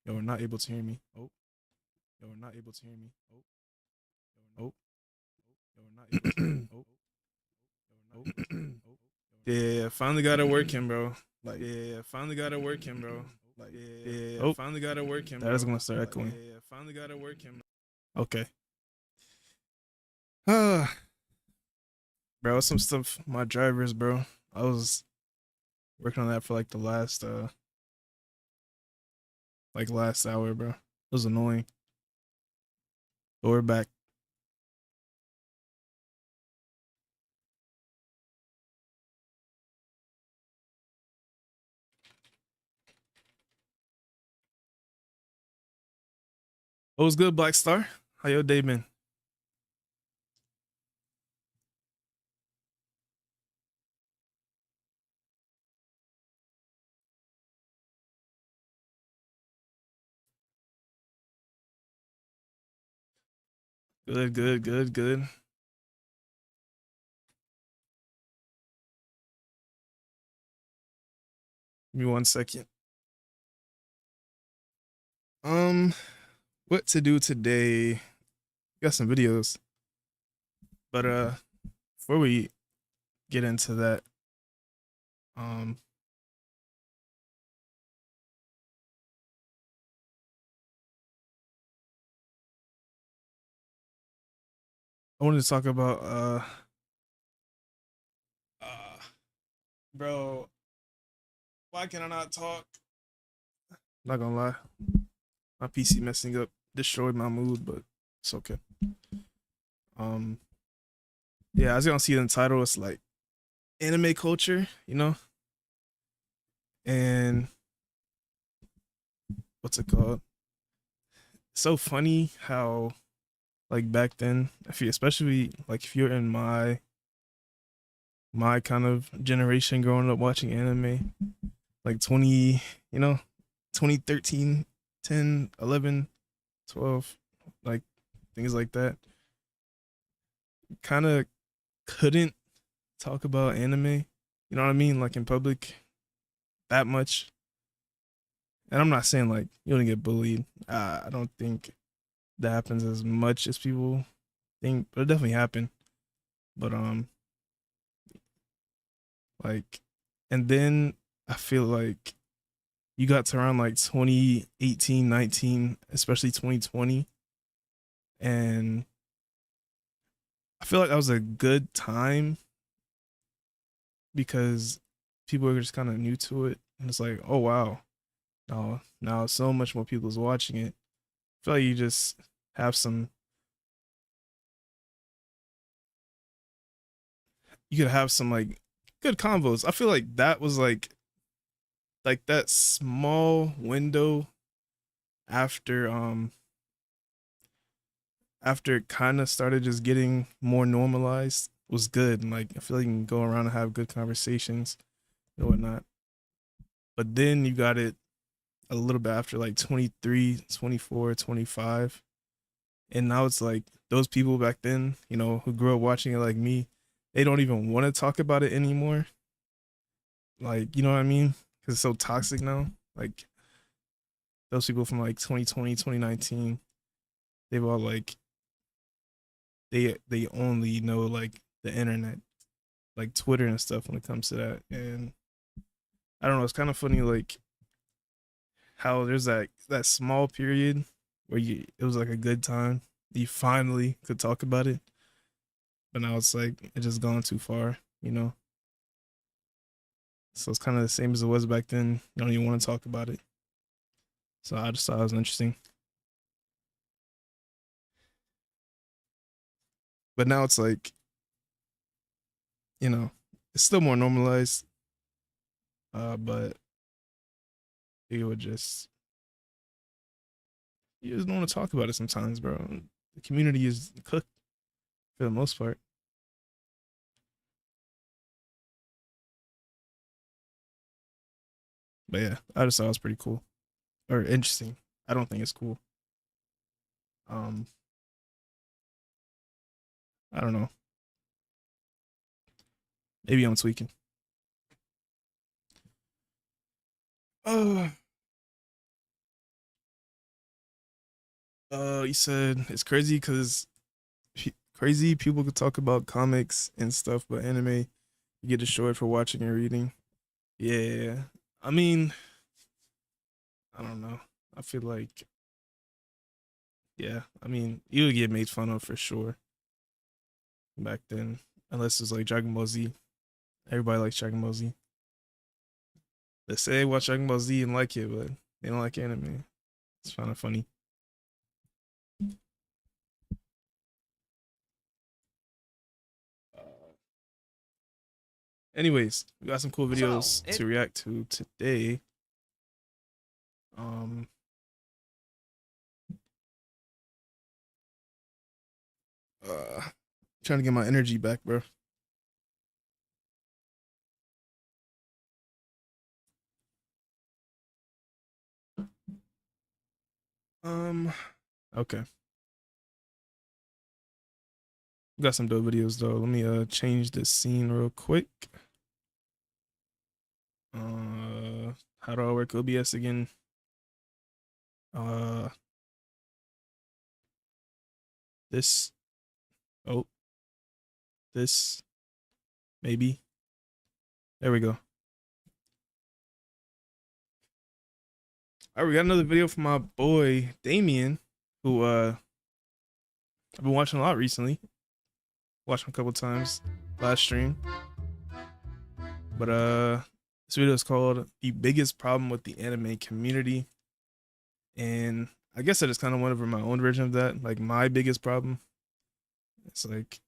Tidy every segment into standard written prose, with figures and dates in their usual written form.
Yo, we're not able to hear me. Oh, yo, we're not able to hear me. Oh, yo, we're not able to hear me. Oh. Yeah, finally got it working, bro. Like, yeah, finally got it working, bro. Like, yeah, finally got it working, bro. That is gonna start echoing. Yeah, finally got it working. Okay. Bro, some stuff. My drivers, bro. I was working on that for like the last hour, bro. It was annoying. But we're back. What was good, Black Star? How your day been? Good, good, good, good. Give me 1 second. Um, what to do today? Got some videos, but before we get into that, um, I wanted to talk about uh, bro. Why can I not talk? Not gonna lie, my PC messing up destroyed my mood, but it's okay. Um, yeah, as you gonna see in the title, it's like anime culture, you know, and what's it called? It's so funny how like back then, if you, especially like if you're in my kind of generation growing up watching anime, like 20, you know, 2013, 10, 11, 12, like things like that. Kind of couldn't talk about anime, you know what I mean, like in public that much. And I'm not saying like you don't get bullied. I don't think that happens as much as people think, but it definitely happened. But like, and then I feel like you got to around like 2018, 19, especially 2020, and I feel like that was a good time because people were just kind of new to it, and it's like, oh wow, now so much more people is watching it. I feel like you just have some, you could have some like good convos. I feel like that was like that small window after after it kind of started just getting more normalized was good. And like I feel like you can go around and have good conversations and whatnot. But then you got it a little bit after like 23, 24, 25. And now it's like those people back then, you know, who grew up watching it like me, they don't even want to talk about it anymore. Like, you know what I mean? Because it's so toxic now. Like those people from like 2020, 2019, they've all like they only know like the internet, like Twitter and stuff when it comes to that. And I don't know, it's kind of funny like how there's that small period where you it was like a good time. You finally could talk about it, but now it's like it just gone too far, you know. So it's kind of the same as it was back then. You don't even want to talk about it. So I just thought it was interesting. But now it's like, you know, it's still more normalized. But you would just you just don't want to talk about it sometimes, bro. The community is cooked for the most part. But yeah, I just thought it was pretty cool or interesting. I don't think it's cool. Um, I don't know. Maybe I'm tweaking. Oh, You said it's crazy because crazy people could talk about comics and stuff, but anime you get destroyed for watching and reading. Yeah, I mean, I don't know. I feel like, yeah, I mean, you would get made fun of for sure back then, unless it's like Dragon Ball Z. Everybody likes Dragon Ball Z. They say they watch Dragon Ball Z and like it, but they don't like anime. It's kind of funny. Uh, Anyways, we got some cool videos to react to today. Um, Trying to get my energy back, bro. Um, okay. We got some dope videos though. Let me change the scene real quick. How do I work OBS again? Uh, this. Oh, this. Maybe. There we go. All right, we got another video from my boy Damien, who I've been watching a lot recently. Watched him a couple times last stream. But this video is called "The Biggest Problem with the Anime Community," and I guess I just kind of went over my own version of that. Like my biggest problem, it's like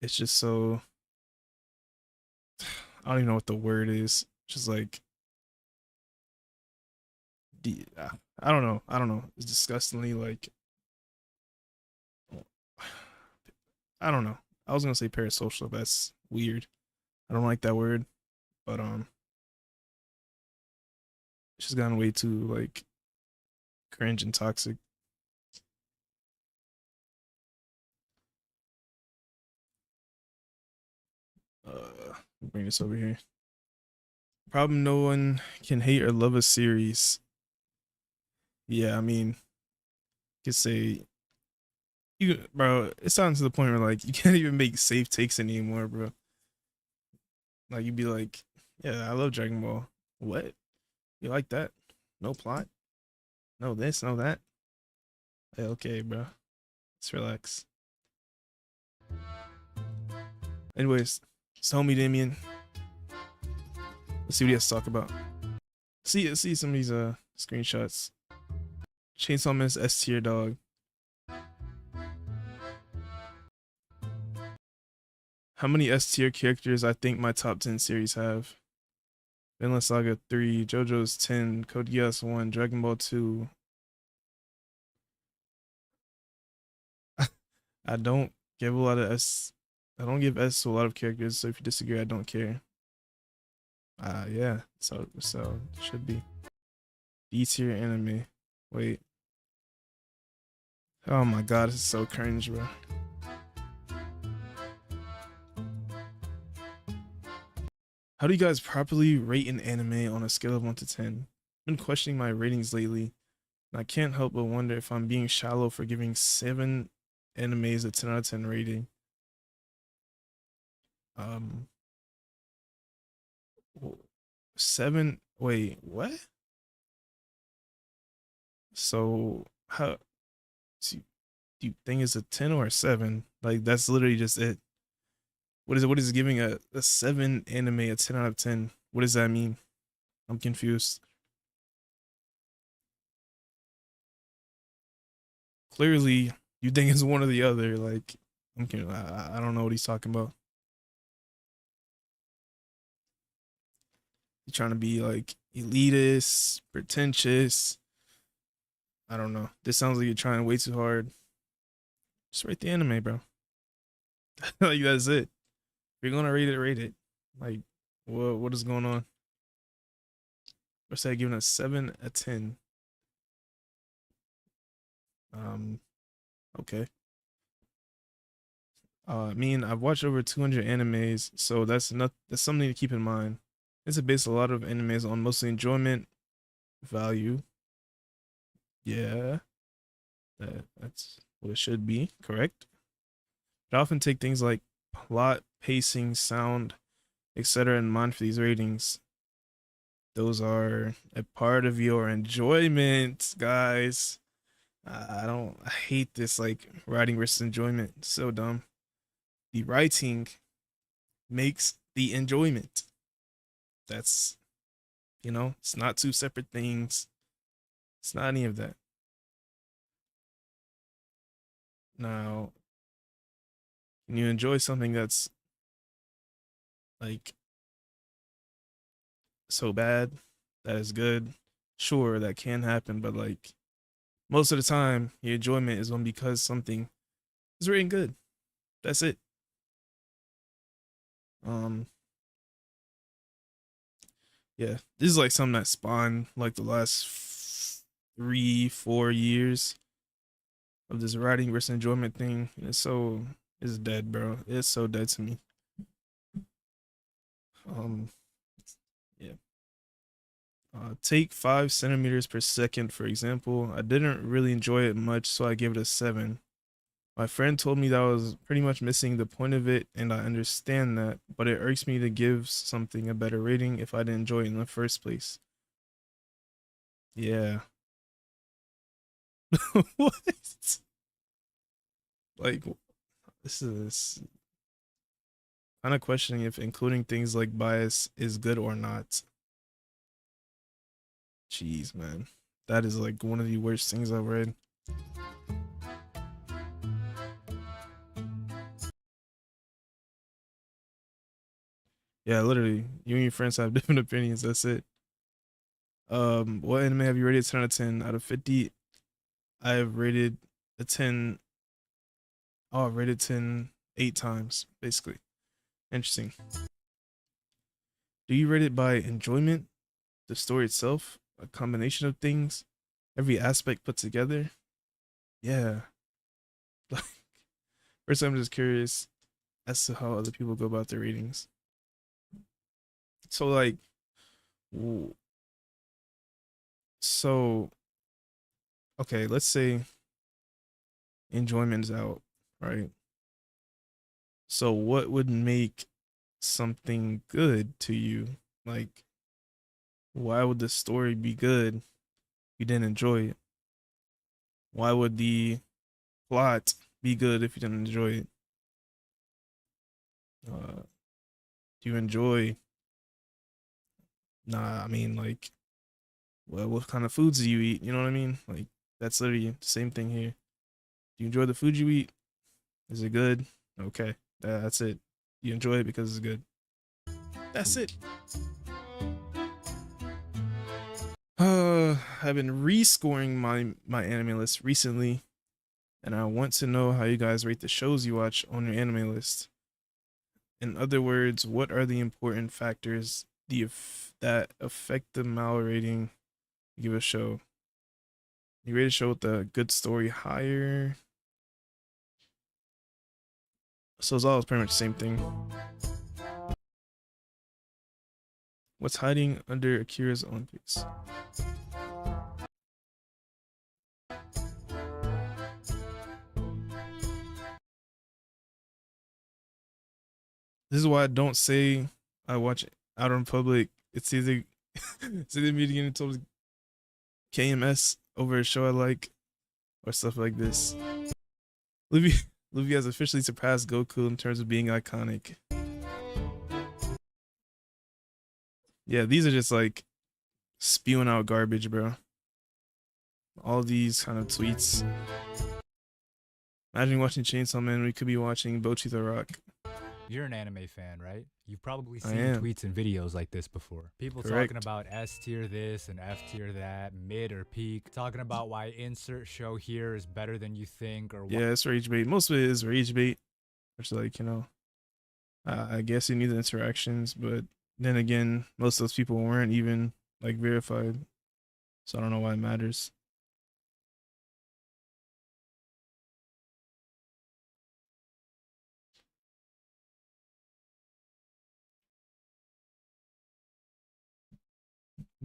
it's just so I don't even know what the word is. Just like I don't know. I don't know. It's disgustingly like I don't know. I was gonna say parasocial. That's weird. I don't like that word, but it's just gotten way too like cringe and toxic. Bring this over here. Problem no one can hate or love a series. Yeah, I mean, you could say you, bro. It's gotten to the point where like you can't even make safe takes anymore, bro. Like you'd be like, yeah, I love Dragon Ball. What? You like that? No plot? No this? No that? Hey, okay, bro. Let's relax. Anyways, it's homie Damien. Let's see what he has to talk about. See some of these screenshots. Chainsaw Man's S tier dog. How many S tier characters I think my top 10 series have? Vinland Saga 3, JoJo's 10, Code Geass 1, Dragon Ball 2. I don't give a lot of S. I don't give S to a lot of characters, so if you disagree, I don't care. Yeah, so it should be D tier anime. Wait. Oh my god, this is so cringe, bro. How do you guys properly rate an anime on a scale of 1 to 10? I've been questioning my ratings lately, and I can't help but wonder if I'm being shallow for giving 7 animes a 10 out of 10 rating. Um, 7. Wait, what? So how do you think it's a 10 or a 7? Like that's literally just it. What is it? What is giving a 7 anime a 10 out of 10? What does that mean? I'm confused. Clearly, you think it's one or the other. Like, I don't know what he's talking about. He's trying to be like elitist, pretentious. I don't know. This sounds like you're trying way too hard. Just rate the anime, bro. Like that's it. If you're gonna rate it, rate it. Like, what is going on? Or say giving a 7 a 10. Um, okay. I mean, I've watched over 200 animes, so that's something to keep in mind. It's based a lot of animes on mostly enjoyment value. Yeah, That's what it should be, correct? I often take things like plot, pacing, sound, etc. in mind for these ratings. Those are a part of your enjoyment, guys. I hate this like writing versus enjoyment. It's so dumb. The writing makes the enjoyment. That's, it's not two separate things. It's not any of that. Now, can you enjoy something that's like so bad that is good? Sure, that can happen, but like most of the time, your enjoyment is on because something is written good. That's it. Um, yeah, this is like something that spawned like the last 3, 4 years of this writing versus enjoyment thing. It's dead, bro. It's so dead to me. Um, yeah. Take 5 centimeters per second, for example. I didn't really enjoy it much, so I gave it a 7. My friend told me that I was pretty much missing the point of it, and I understand that, but it irks me to give something a better rating if I didn't enjoy it in the first place. Yeah. What? Like, this is kind of questioning if including things like bias is good or not. Jeez, man. That is like one of the worst things I've read. Yeah, literally. You and your friends have different opinions. That's it. What anime have you rated 10 out of 10? Out of 50, I have rated a 10. Oh, I've rated 10 8 times, basically. Interesting. Do you rate it by enjoyment, the story itself, a combination of things, every aspect put together? Yeah. Like, first, I'm just curious as to how other people go about their ratings. So, like, so, okay, let's say enjoyment is out, right? So, what would make something good to you? Like, why would the story be good if you didn't enjoy it? Why would the plot be good if you didn't enjoy it? Do you enjoy? Nah, I mean, like, well, what kind of foods do you eat? You know what I mean? Like, that's literally the same thing here. Do you enjoy the food you eat? Is it good? Okay, that's it. You enjoy it because it's good. That's it. I've been rescoring my anime list recently, and I want to know how you guys rate the shows you watch on your anime list. In other words, what are the important factors that affect the mal rating you give a show? You rate a show with a good story higher. So it's always pretty much the same thing. What's hiding under Akira's Olympics? This is why I don't say I watch out in public. It's either it's either me getting told KMS over a show I like or stuff like this. Luffy, Luffy has officially surpassed Goku in terms of being iconic. Yeah, these are just like spewing out garbage, bro. All these kind of tweets. Imagine watching Chainsaw Man, we could be watching Bochi the Rock. You're an anime fan, right? You've probably I seen am. tweets and videos like this before. People talking Correct. about S tier this and F tier that, mid or peak, talking about why insert show here is better than you think or Yeah, it's rage bait. Most of it is rage bait. It's like, I guess you need the interactions, but then again, most of those people weren't even like verified. So I don't know why it matters.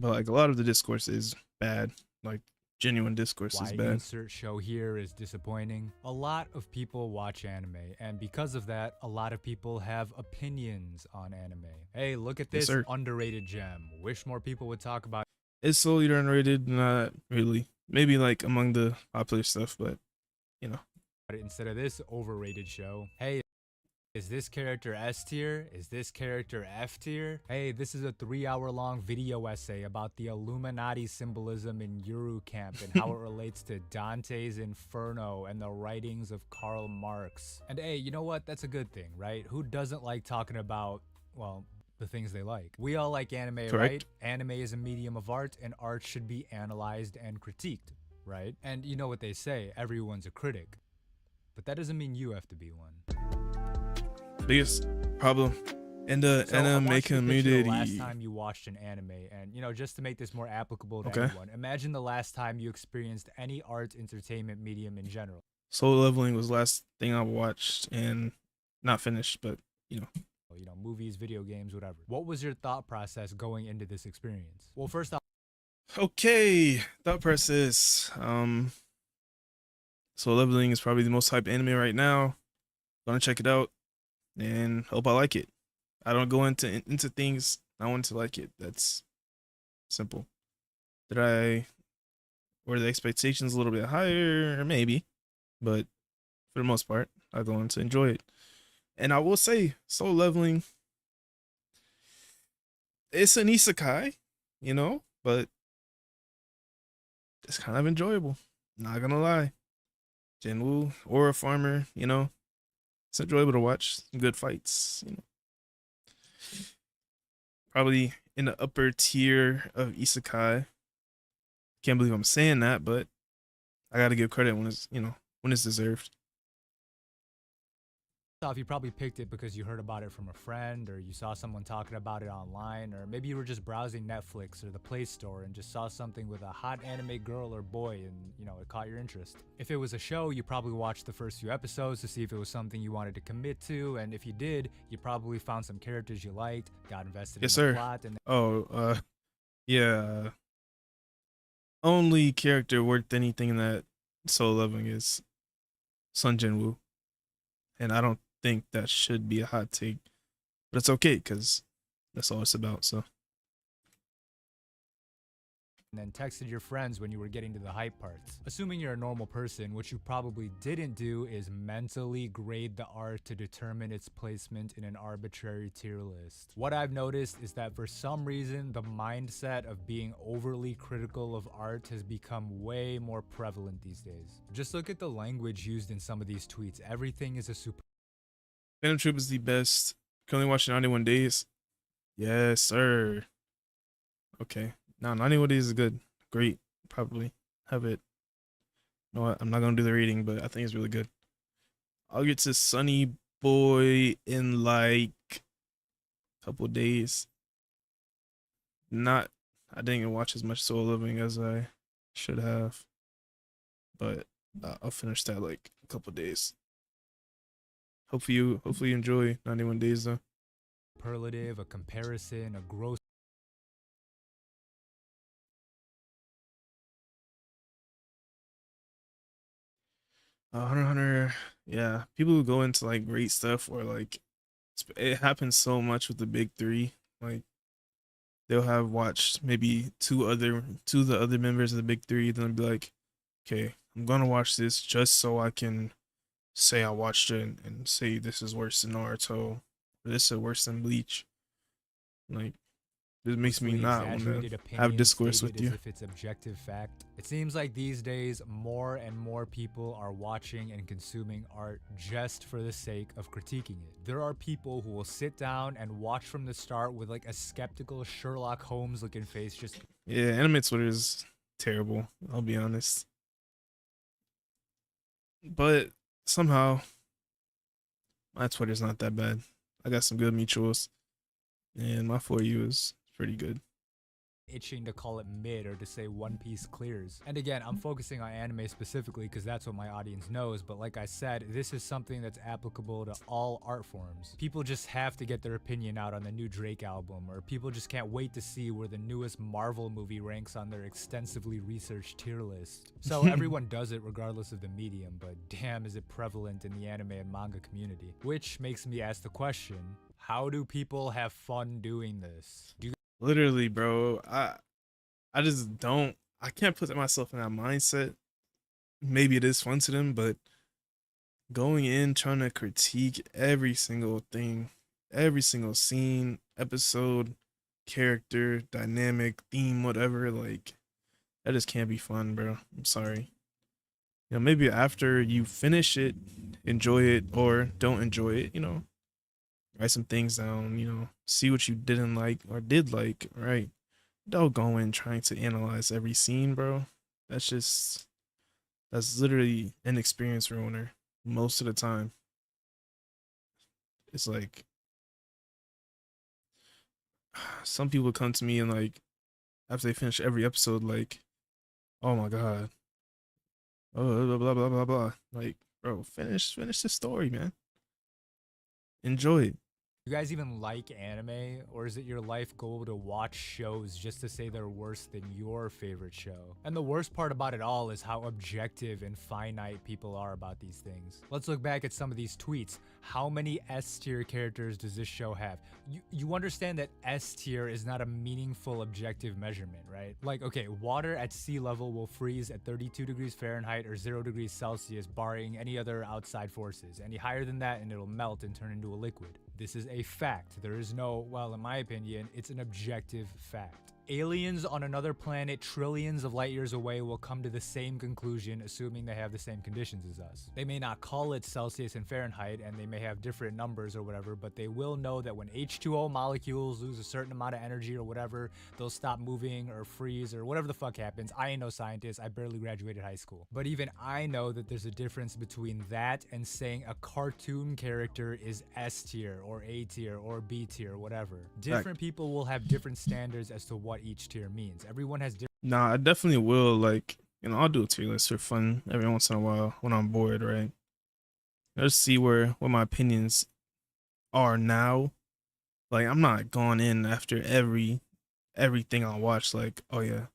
But like a lot of the discourse is bad. Like genuine discourse is Why bad. insert show here is disappointing. A lot of people watch anime, and because of that, a lot of people have opinions on anime. Hey, look at Yes, this sir. underrated gem. Wish more people would talk about It's solely underrated, not really. Maybe like among the popular stuff, but you know. it instead of this overrated show. Hey, is this character S tier? Is this character F tier? Hey, this is a 3-hour long video essay about the Illuminati symbolism in Yuru Camp and how it relates to Dante's Inferno and the writings of Karl Marx. And hey, you know what? That's a good thing, right? Who doesn't like talking about, well, the things they like? We all like anime, Correct. right? Anime is a medium of art, and art should be analyzed and critiqued, right? And you know what they say, everyone's a critic. But that doesn't mean you have to be one. Biggest problem in the So I anime want you to picture the last community. time you watched an anime, and just to make this more applicable to Okay. anyone, imagine the last time you experienced any art entertainment medium in general. Solo Leveling was the last thing I watched and not finished, but you know. Movies, video games, whatever. What was your thought process going into this experience? Well, first off, Okay, thought process. Solo Leveling is probably the most hyped anime right now. Gonna check it out and hope I like it. I don't go into things I want to like it. That's simple. Were the expectations a little bit higher? Maybe, but for the most part, I go on to enjoy it. And I will say, Solo Leveling, it's an isekai, but it's kind of enjoyable. Not gonna lie. Jinwoo or a farmer, it's enjoyable to watch. Good fights. Probably in the upper tier of isekai. Can't believe I'm saying that, but I gotta give credit when it's deserved. you probably picked it because you heard about it from a friend, or you saw someone talking about it online, or maybe you were just browsing Netflix or the Play Store and just saw something with a hot anime girl or boy and, it caught your interest. If it was a show, you probably watched the first few episodes to see if it was something you wanted to commit to, and if you did, you probably found some characters you liked, got invested Yes, in the sir. plot, and Yeah. Only character worth anything in that Solo Leveling is Sun Jinwoo, and I don't think that should be a hot take, but it's okay because that's all it's about. So then texted your friends when you were getting to the hype parts. Assuming you're a normal person, what you probably didn't do is mentally grade the art to determine its placement in an arbitrary tier list. What I've noticed is that for some reason, the mindset of being overly critical of art has become way more prevalent these days. Just look at the language used in some of these tweets. Everything is a super. Phantom Troop is the best. Currently watching 91 Days. Yes, sir. Okay. Now 91 Days is good. Great. Probably have it. You know what? I'm not gonna do the reading, but I think it's really good. I'll get to Sunny Boy in like a couple days. I didn't even watch as much Soul Living as I should have, but I'll finish that like a couple days. Hopefully you enjoy 91 Days though. Superlative, a comparison, a gross. Hunter x Hunter, yeah. People who go into like great stuff or like it happens so much with the big three. Like they'll have watched maybe two of the other members of the big three, then they'll be like, okay, I'm gonna watch this just so I can say I watched it and say this is worse than Naruto, or this is worse than Bleach. Like this makes me not want to have discourse with you. As if it's objective fact. It seems like these days more and more people are watching and consuming art just for the sake of critiquing it. There are people who will sit down and watch from the start with like a skeptical Sherlock Holmes looking face. Yeah, anime Twitter is terrible. I'll be honest, but somehow my Twitter's not that bad. I got some good mutuals, and my For You is pretty good. itching to call it mid or to say One Piece clears. And again, I'm focusing on anime specifically because that's what my audience knows, but like I said, this is something that's applicable to all art forms. People just have to get their opinion out on the new Drake album, or people just can't wait to see where the newest Marvel movie ranks on their extensively researched tier list. So everyone does it regardless of the medium, but damn is it prevalent in the anime and manga community. Which makes me ask the question, how do people have fun doing this? Literally, bro. I just don't. I can't put myself in that mindset. Maybe it is fun to them, but going in trying to critique every single thing, every single scene, episode, character, dynamic, theme, whatever, like that just can't be fun, bro. I'm sorry. Maybe after you finish it, enjoy it or don't enjoy it, write some things down, see what you didn't like or did like, right? Don't go in trying to analyze every scene, bro. That's literally an experience ruiner most of the time. It's like some people come to me and like after they finish every episode, like, oh my god, oh blah blah blah blah blah. Like, bro, finish the story, man. Enjoy it. You guys even like anime, or is it your life goal to watch shows just to say they're worse than your favorite show? And the worst part about it all is how objective and finite people are about these things. Let's look back at some of these tweets. How many S tier characters does this show have? You understand that S tier is not a meaningful objective measurement, right? Like, okay, water at sea level will freeze at 32 degrees Fahrenheit or 0 degrees Celsius, barring any other outside forces. Any higher than that and it'll melt and turn into a liquid. This is a fact. There is no, well, in my opinion, it's an objective fact. Aliens on another planet trillions of light years away will come to the same conclusion, assuming they have the same conditions as us. They may not call it Celsius and Fahrenheit, and they may have different numbers or whatever, but they will know that when H2O molecules lose a certain amount of energy or whatever, they'll stop moving or freeze or whatever the fuck happens. I ain't no scientist. I barely graduated high school. But even I know that there's a difference between that and saying a cartoon character is S tier or A tier or B tier, whatever. Different people will have different standards as to what each tier means. Everyone has different. Nah, I definitely will. Like, I'll do a tier list for fun every once in a while when I'm bored, right? Just see what my opinions are now. Like, I'm not going in after everything I watch. Like, oh yeah,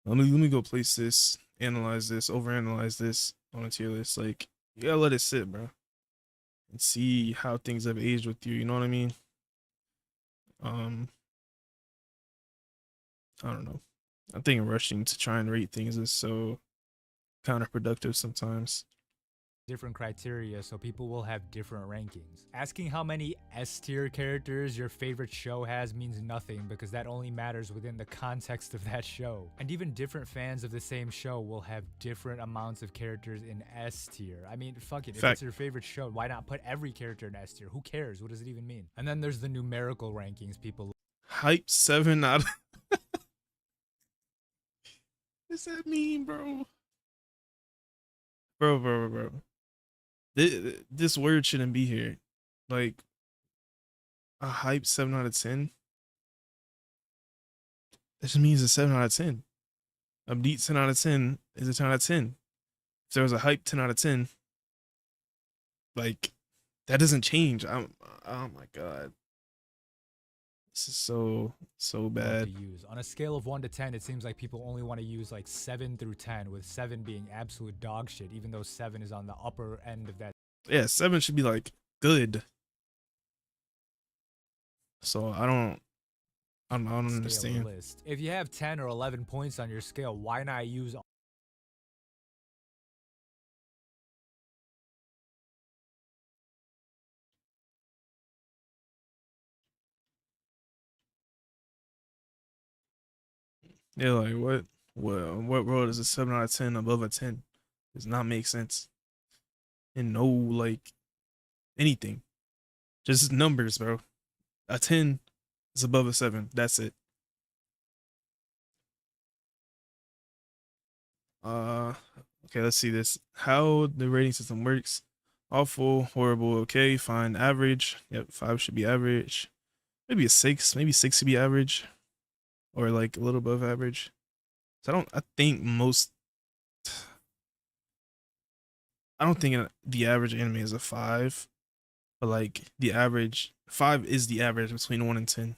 let me go place this, analyze this, overanalyze this on a tier list. Like, you gotta let it sit, bro, and see how things have aged with you. You know what I mean? I don't know. I think rushing to try and rate things is so counterproductive sometimes. Different criteria, so people will have different rankings. Asking how many S tier characters your favorite show has means nothing because that only matters within the context of that show. And even different fans of the same show will have different amounts of characters in S tier. I mean, fuck it, if it's your favorite show, why not put every character in S tier? Who cares? What does it even mean? And then there's the numerical rankings people. Hype 7 out of... What does that mean, bro? Bro. This word shouldn't be here. Like, a hype 7 out of 10? That just means a 7 out of 10. A beat 10 out of 10 is a 10 out of 10. If there was a hype 10 out of 10, like, that doesn't change. Oh my god. This is so bad. To use. On a scale of 1 to 10, it seems like people only want to use like 7 through 10, with 7 being absolute dog shit, even though 7 is on the upper end of that. Yeah, 7 should be like good. So I don't understand. List. If you have 10 or 11 points on your scale, why not use Yeah, like what world is a 7 out of 10 above a 10? Does not make sense. And no, like, anything. Just numbers, bro. A 10 is above a 7. That's it. Okay, let's see this. How the rating system works. Awful, horrible, okay, fine, average. Yep, 5 should be average. Maybe a 6. Maybe 6 should be average. or like a little above average. So I think most, I don't think the average anime is a 5, but like the average 5 is the average between 1 and 10.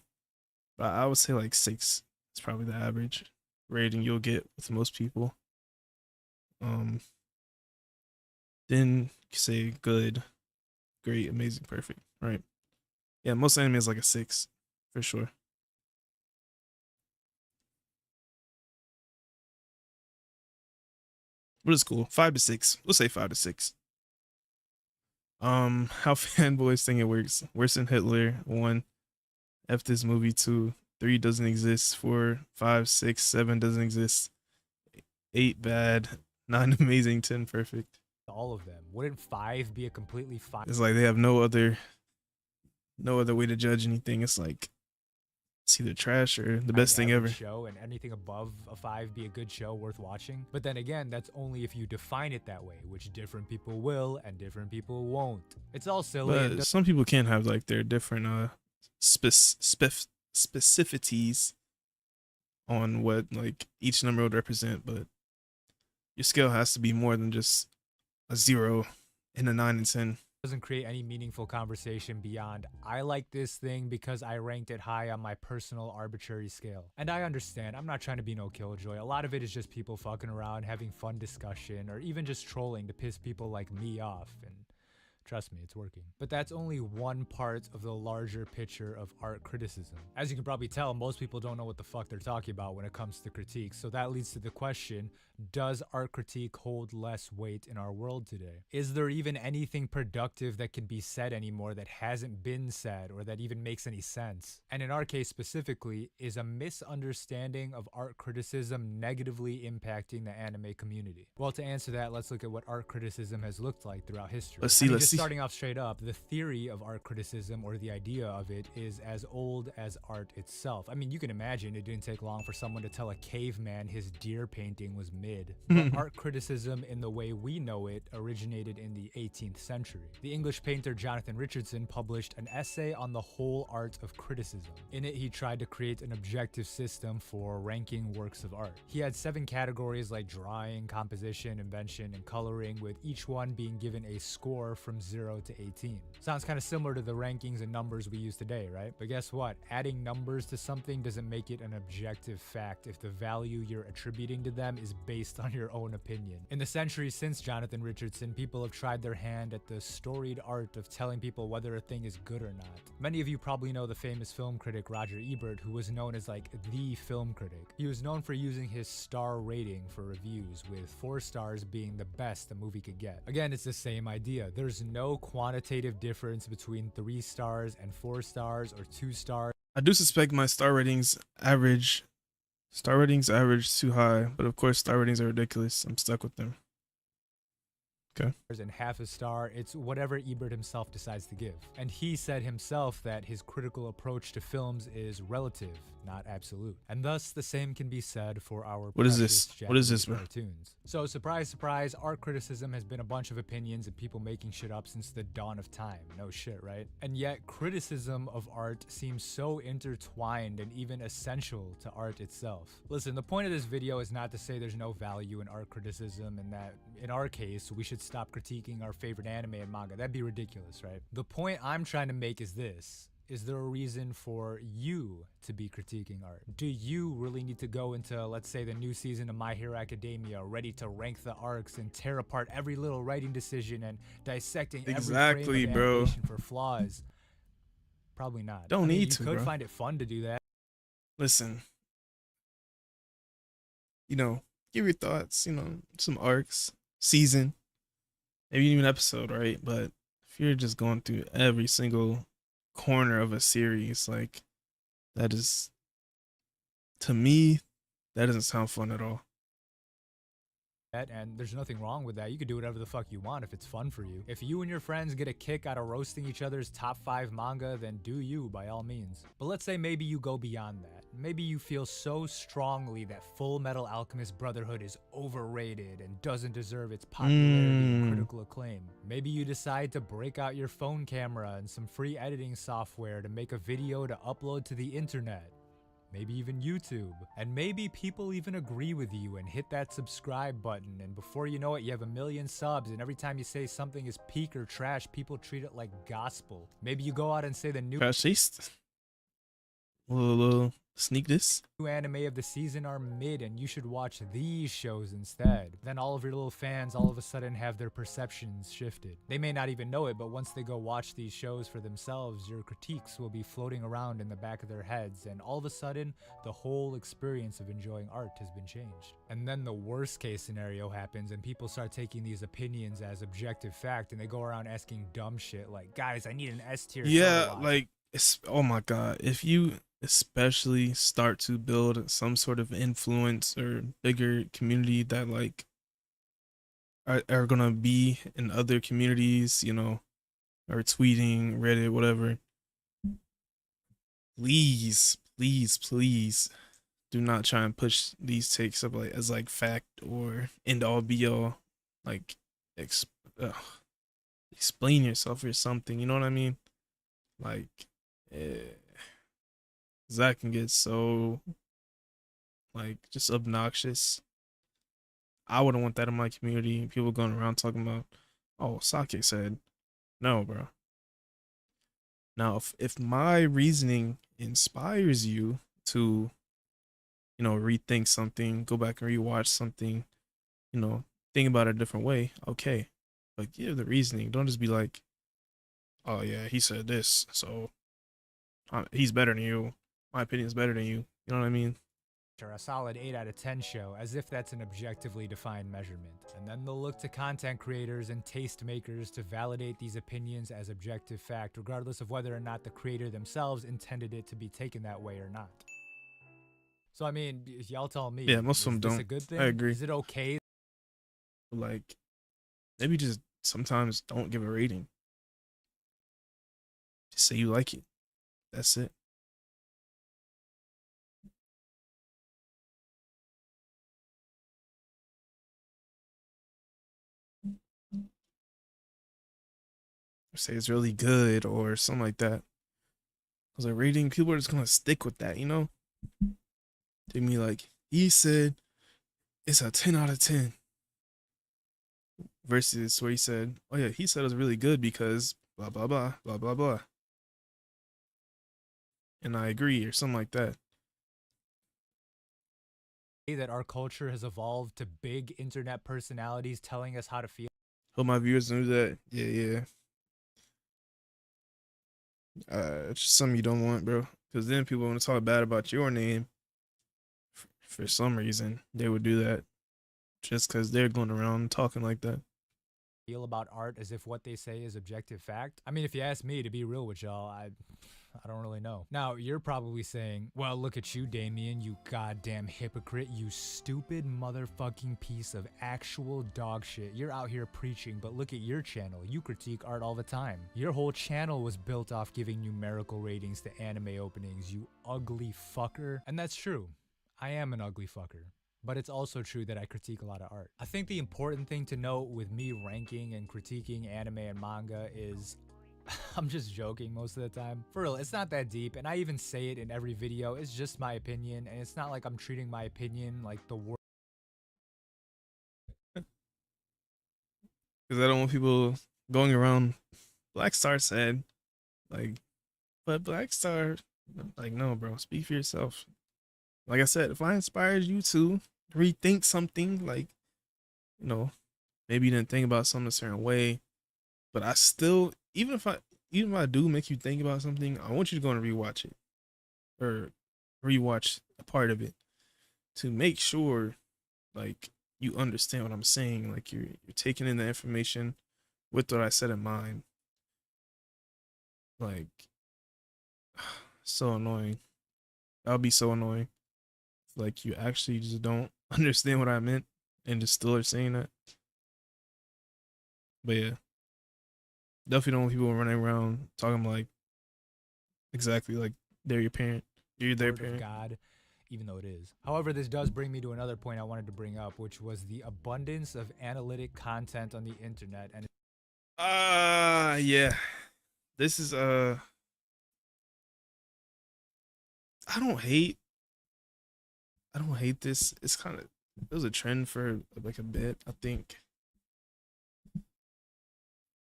But I would say like 6 is probably the average rating you'll get with most people. Um, then you say good, great, amazing, perfect, right? Yeah, most anime is like a 6 for sure. What is cool? 5 to 6. We'll say 5 to 6. How fanboys think it works. Worse than Hitler. 1. F this movie. 2. 3 doesn't exist. 4, 5, 6, 7 doesn't exist. 8 bad. 9 amazing. 10 perfect. All of them. Wouldn't 5 be a completely fine? It's like they have no other way to judge anything. It's like it's either trash or the best thing ever. Show, and anything above a 5 be a good show worth watching. But then again, that's only if you define it that way, which different people will and different people won't. It's all silly. But some people can have like their different specificities on what like each number would represent, but your scale has to be more than just a 0 and a 9 and 10. Doesn't create any meaningful conversation beyond I like this thing because I ranked it high on my personal arbitrary scale. And I understand, I'm not trying to be no killjoy. A lot of it is just people fucking around, having fun discussion, or even just trolling to piss people like me off. And trust me, it's working. But that's only one part of the larger picture of art criticism. As you can probably tell, most people don't know what the fuck they're talking about when it comes to critiques. So that leads to the question, does art critique hold less weight in our world today? Is there even anything productive that can be said anymore that hasn't been said or that even makes any sense? And in our case specifically, is a misunderstanding of art criticism negatively impacting the anime community? Well, to answer that, let's look at what art criticism has looked like throughout history. Let's see. Starting off straight up, the theory of art criticism, or the idea of it, is as old as art itself. I mean, you can imagine it didn't take long for someone to tell a caveman his deer painting was mid. But art criticism in the way we know it originated in the 18th century. The English painter Jonathan Richardson published an essay on the whole art of criticism. In it, he tried to create an objective system for ranking works of art. He had 7 categories like drawing, composition, invention, and coloring, with each one being given a score from 0 to 18. Sounds kind of similar to the rankings and numbers we use today, right? But guess what? Adding numbers to something doesn't make it an objective fact if the value you're attributing to them is based on your own opinion. In the centuries since Jonathan Richardson, people have tried their hand at the storied art of telling people whether a thing is good or not. Many of you probably know the famous film critic Roger Ebert, who was known as like the film critic. He was known for using his star rating for reviews, with 4 stars being the best a movie could get. Again, it's the same idea. There's no quantitative difference between 3 stars and 4 stars or 2 stars. I do suspect my star ratings average too high, but of course star ratings are ridiculous. I'm stuck with them. Okay. And half a star, it's whatever Ebert himself decides to give. And he said himself that his critical approach to films is relative, not absolute. And thus, the same can be said for our What is this, bro? Cartoons. So, surprise, surprise, art criticism has been a bunch of opinions and people making shit up since the dawn of time. No shit, right? And yet, criticism of art seems so intertwined and even essential to art itself. Listen, the point of this video is not to say there's no value in art criticism and that, in our case, we should stop critiquing our favorite anime and manga. That'd be ridiculous, right? The point I'm trying to make is this. Is there a reason for you to be critiquing art? Do you really need to go into, let's say, the new season of My Hero Academia, ready to rank the arcs and tear apart every little writing decision and dissecting every frame of animation for flaws? Probably not. Don't need to, You could find it fun to do that. Listen, give your thoughts, some arcs, season, maybe even an episode, right? But if you're just going through every single corner of a series, like, that is, to me, that doesn't sound fun at all. And there's nothing wrong with that. You can do whatever the fuck you want if it's fun for you. If you and your friends get a kick out of roasting each other's top 5 manga, then do you, by all means. But let's say maybe you go beyond that. Maybe you feel so strongly that Full Metal Alchemist Brotherhood is overrated and doesn't deserve its popularity and critical acclaim. Maybe you decide to break out your phone camera and some free editing software to make a video to upload to the internet. maybe even YouTube. And maybe people even agree with you and hit that subscribe button, and before you know it, you have 1,000,000 subs, and every time you say something is peak or trash, people treat it like gospel. Maybe you go out and say the new Crash taste. Little sneak this. anime of the season are mid and you should watch these shows instead. Then all of your little fans all of a sudden have their perceptions shifted. They may not even know it, but once they go watch these shows for themselves, your critiques will be floating around in the back of their heads, and all of a sudden, the whole experience of enjoying art has been changed. And then the worst case scenario happens and people start taking these opinions as objective fact, and they go around asking dumb shit like, guys, I need an S tier. Yeah, like oh my god, if you especially start to build some sort of influence or bigger community that like are gonna be in other communities, you know, or tweeting, Reddit, whatever, please do not try and push these takes up like as like fact or end all be all. Like explain yourself or something, you know what I mean? Like that can get so like just obnoxious. I wouldn't want that in my community. People going around talking about, oh, Sake said, no, bro. Now, if my reasoning inspires you to, you know, rethink something, go back and rewatch something, you know, think about it a different way, okay. But give the reasoning. Don't just be like, oh yeah, he said this, so he's better than you. My opinion is better than you. You know what I mean? Or a solid 8 out of 10 show, as if that's an objectively defined measurement. And then they'll look to content creators and taste makers to validate these opinions as objective fact, regardless of whether or not the creator themselves intended it to be taken that way or not. So I mean, y'all tell me, Yeah, most of them is this don't. a good thing? I agree. Is it okay? Like, maybe just sometimes don't give a rating. Just say you like it. That's it. Or say it's really good or something like that. Because a rating, people are just gonna stick with that, you know? They me like, he said it's a 10 out of 10. Versus where he said, oh yeah, he said it was really good because blah blah blah blah blah blah. And I agree, or something like that. That our culture has evolved to big internet personalities telling us how to feel. Hope my viewers knew that. Yeah. It's just something you don't want, bro. Because then people want to talk bad about your name. For some reason, they would do that just because they're going around talking like that. Feel about art as if what they say is objective fact. I mean, if you ask me, to be real with y'all, I don't really know. Now, you're probably saying, well, look at you, Damien, you goddamn hypocrite, you stupid motherfucking piece of actual dog shit. You're out here preaching, but look at your channel. You critique art all the time. Your whole channel was built off giving numerical ratings to anime openings, you ugly fucker. And that's true. I am an ugly fucker. But it's also true that I critique a lot of art. I think the important thing to note with me ranking and critiquing anime and manga is I'm just joking most of the time. For real, it's not that deep, and I even say it in every video. It's just my opinion, and it's not like I'm treating my opinion like the worst. Because I don't want people going around. Black Star said, like, but Black Star, like, no, bro, speak for yourself. Like I said, if I inspired you to rethink something, like, you know, maybe you didn't think about something a certain way, but I still, even if I do make you think about something, I want you to go and rewatch it or rewatch a part of it to make sure, like, you understand what I'm saying. Like you're taking in the information with what I said in mind. Like, so annoying. That would be so annoying. Like you actually just don't understand what I meant and just still are saying that. But yeah, definitely don't want people running around talking like exactly like they're your parent. You're their Word of parent. God, even though it is. However, this does bring me to another point I wanted to bring up, which was the abundance of analytic content on the internet. And Yeah. This is I don't hate I don't hate this. It's kind of it was a trend for like a bit, I think.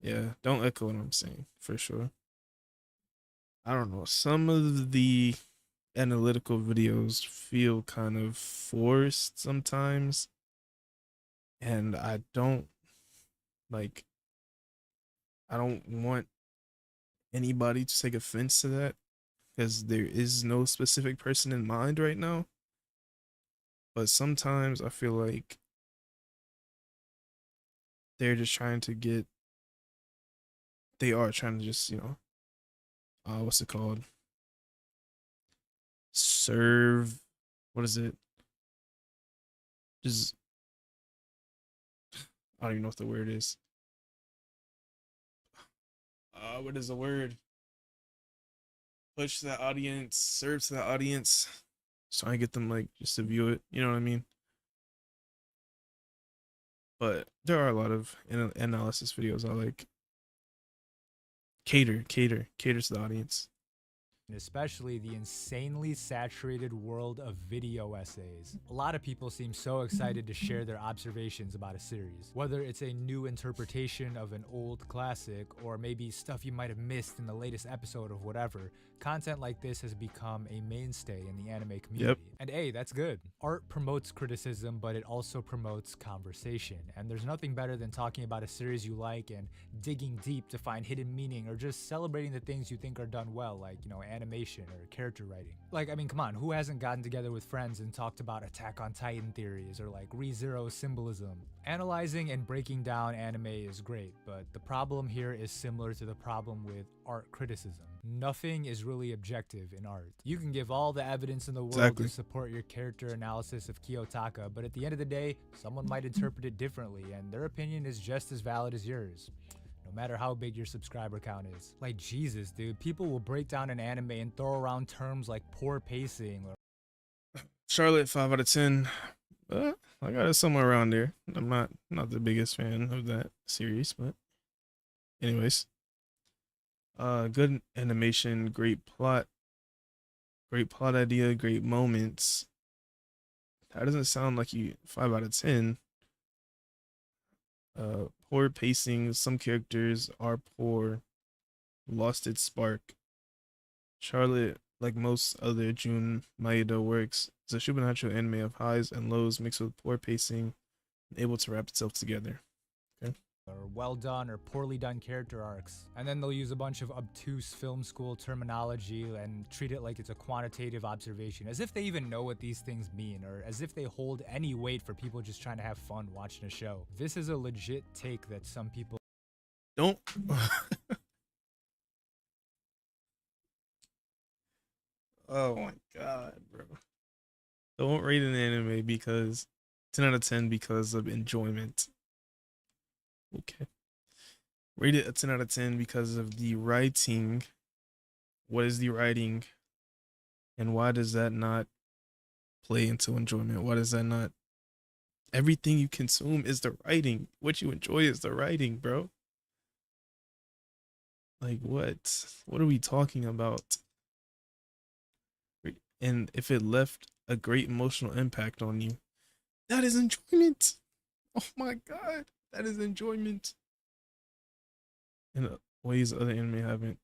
Yeah, don't echo what I'm saying for sure. I don't know. Some of the analytical videos feel kind of forced sometimes, and like I don't want anybody to take offense to that because there is no specific person in mind right now. But sometimes I feel like they're just trying to get they are trying to just, what's it called? Serve what is it? Just I don't even know what the word is. What is the word? Push the audience, serve to the audience. So I get them like just to view it. You know what I mean? But there are a lot of analysis videos I like. Cater to the audience. And especially the insanely saturated world of video essays. A lot of people seem so excited to share their observations about a series, whether it's a new interpretation of an old classic or maybe stuff you might have missed in the latest episode of whatever. Content like this has become a mainstay in the anime community. Yep. And hey, that's good. Art promotes criticism, but it also promotes conversation. And there's nothing better than talking about a series you like and digging deep to find hidden meaning or just celebrating the things you think are done well, like, animation or character writing. Like, I mean, come on, who hasn't gotten together with friends and talked about Attack on Titan theories or like ReZero symbolism? Analyzing and breaking down anime is great, but the problem here is similar to the problem with art criticism. Nothing is really objective in art. You can give all the evidence in the world Exactly. to support your character analysis of Kiyotaka, but at the end of the day, someone might interpret it differently, and their opinion is just as valid as yours. No matter how big your subscriber count is. Like, Jesus, dude, people will break down an anime and throw around terms like poor pacing or Charlotte, 5 out of 10. I got it somewhere around there. I'm not the biggest fan of that series, but anyways, good animation, great plot idea, great moments. That doesn't sound like you 5 out of 10. Poor pacing. Some characters are poor. Lost its spark. Charlotte, like most other Jun Maeda works, is a supernatural anime of highs and lows mixed with poor pacing and able to wrap itself together. Okay. well done or poorly done character arcs. And then they'll use a bunch of obtuse film school terminology and treat it like it's a quantitative observation, as if they even know what these things mean, or as if they hold any weight for people just trying to have fun watching a show. This is a legit take that some people Don't. Oh my god, bro. Don't rate an anime because 10 out of 10 because of enjoyment. Okay. Rate it a 10 out of 10 because of the writing. What is the writing? And why does that not play into enjoyment? Why does that not? Everything you consume is the writing. What you enjoy is the writing, bro. Like what? What are we talking about? And if it left a great emotional impact on you, that is enjoyment. Oh my god, that is enjoyment. In ways other anime haven't.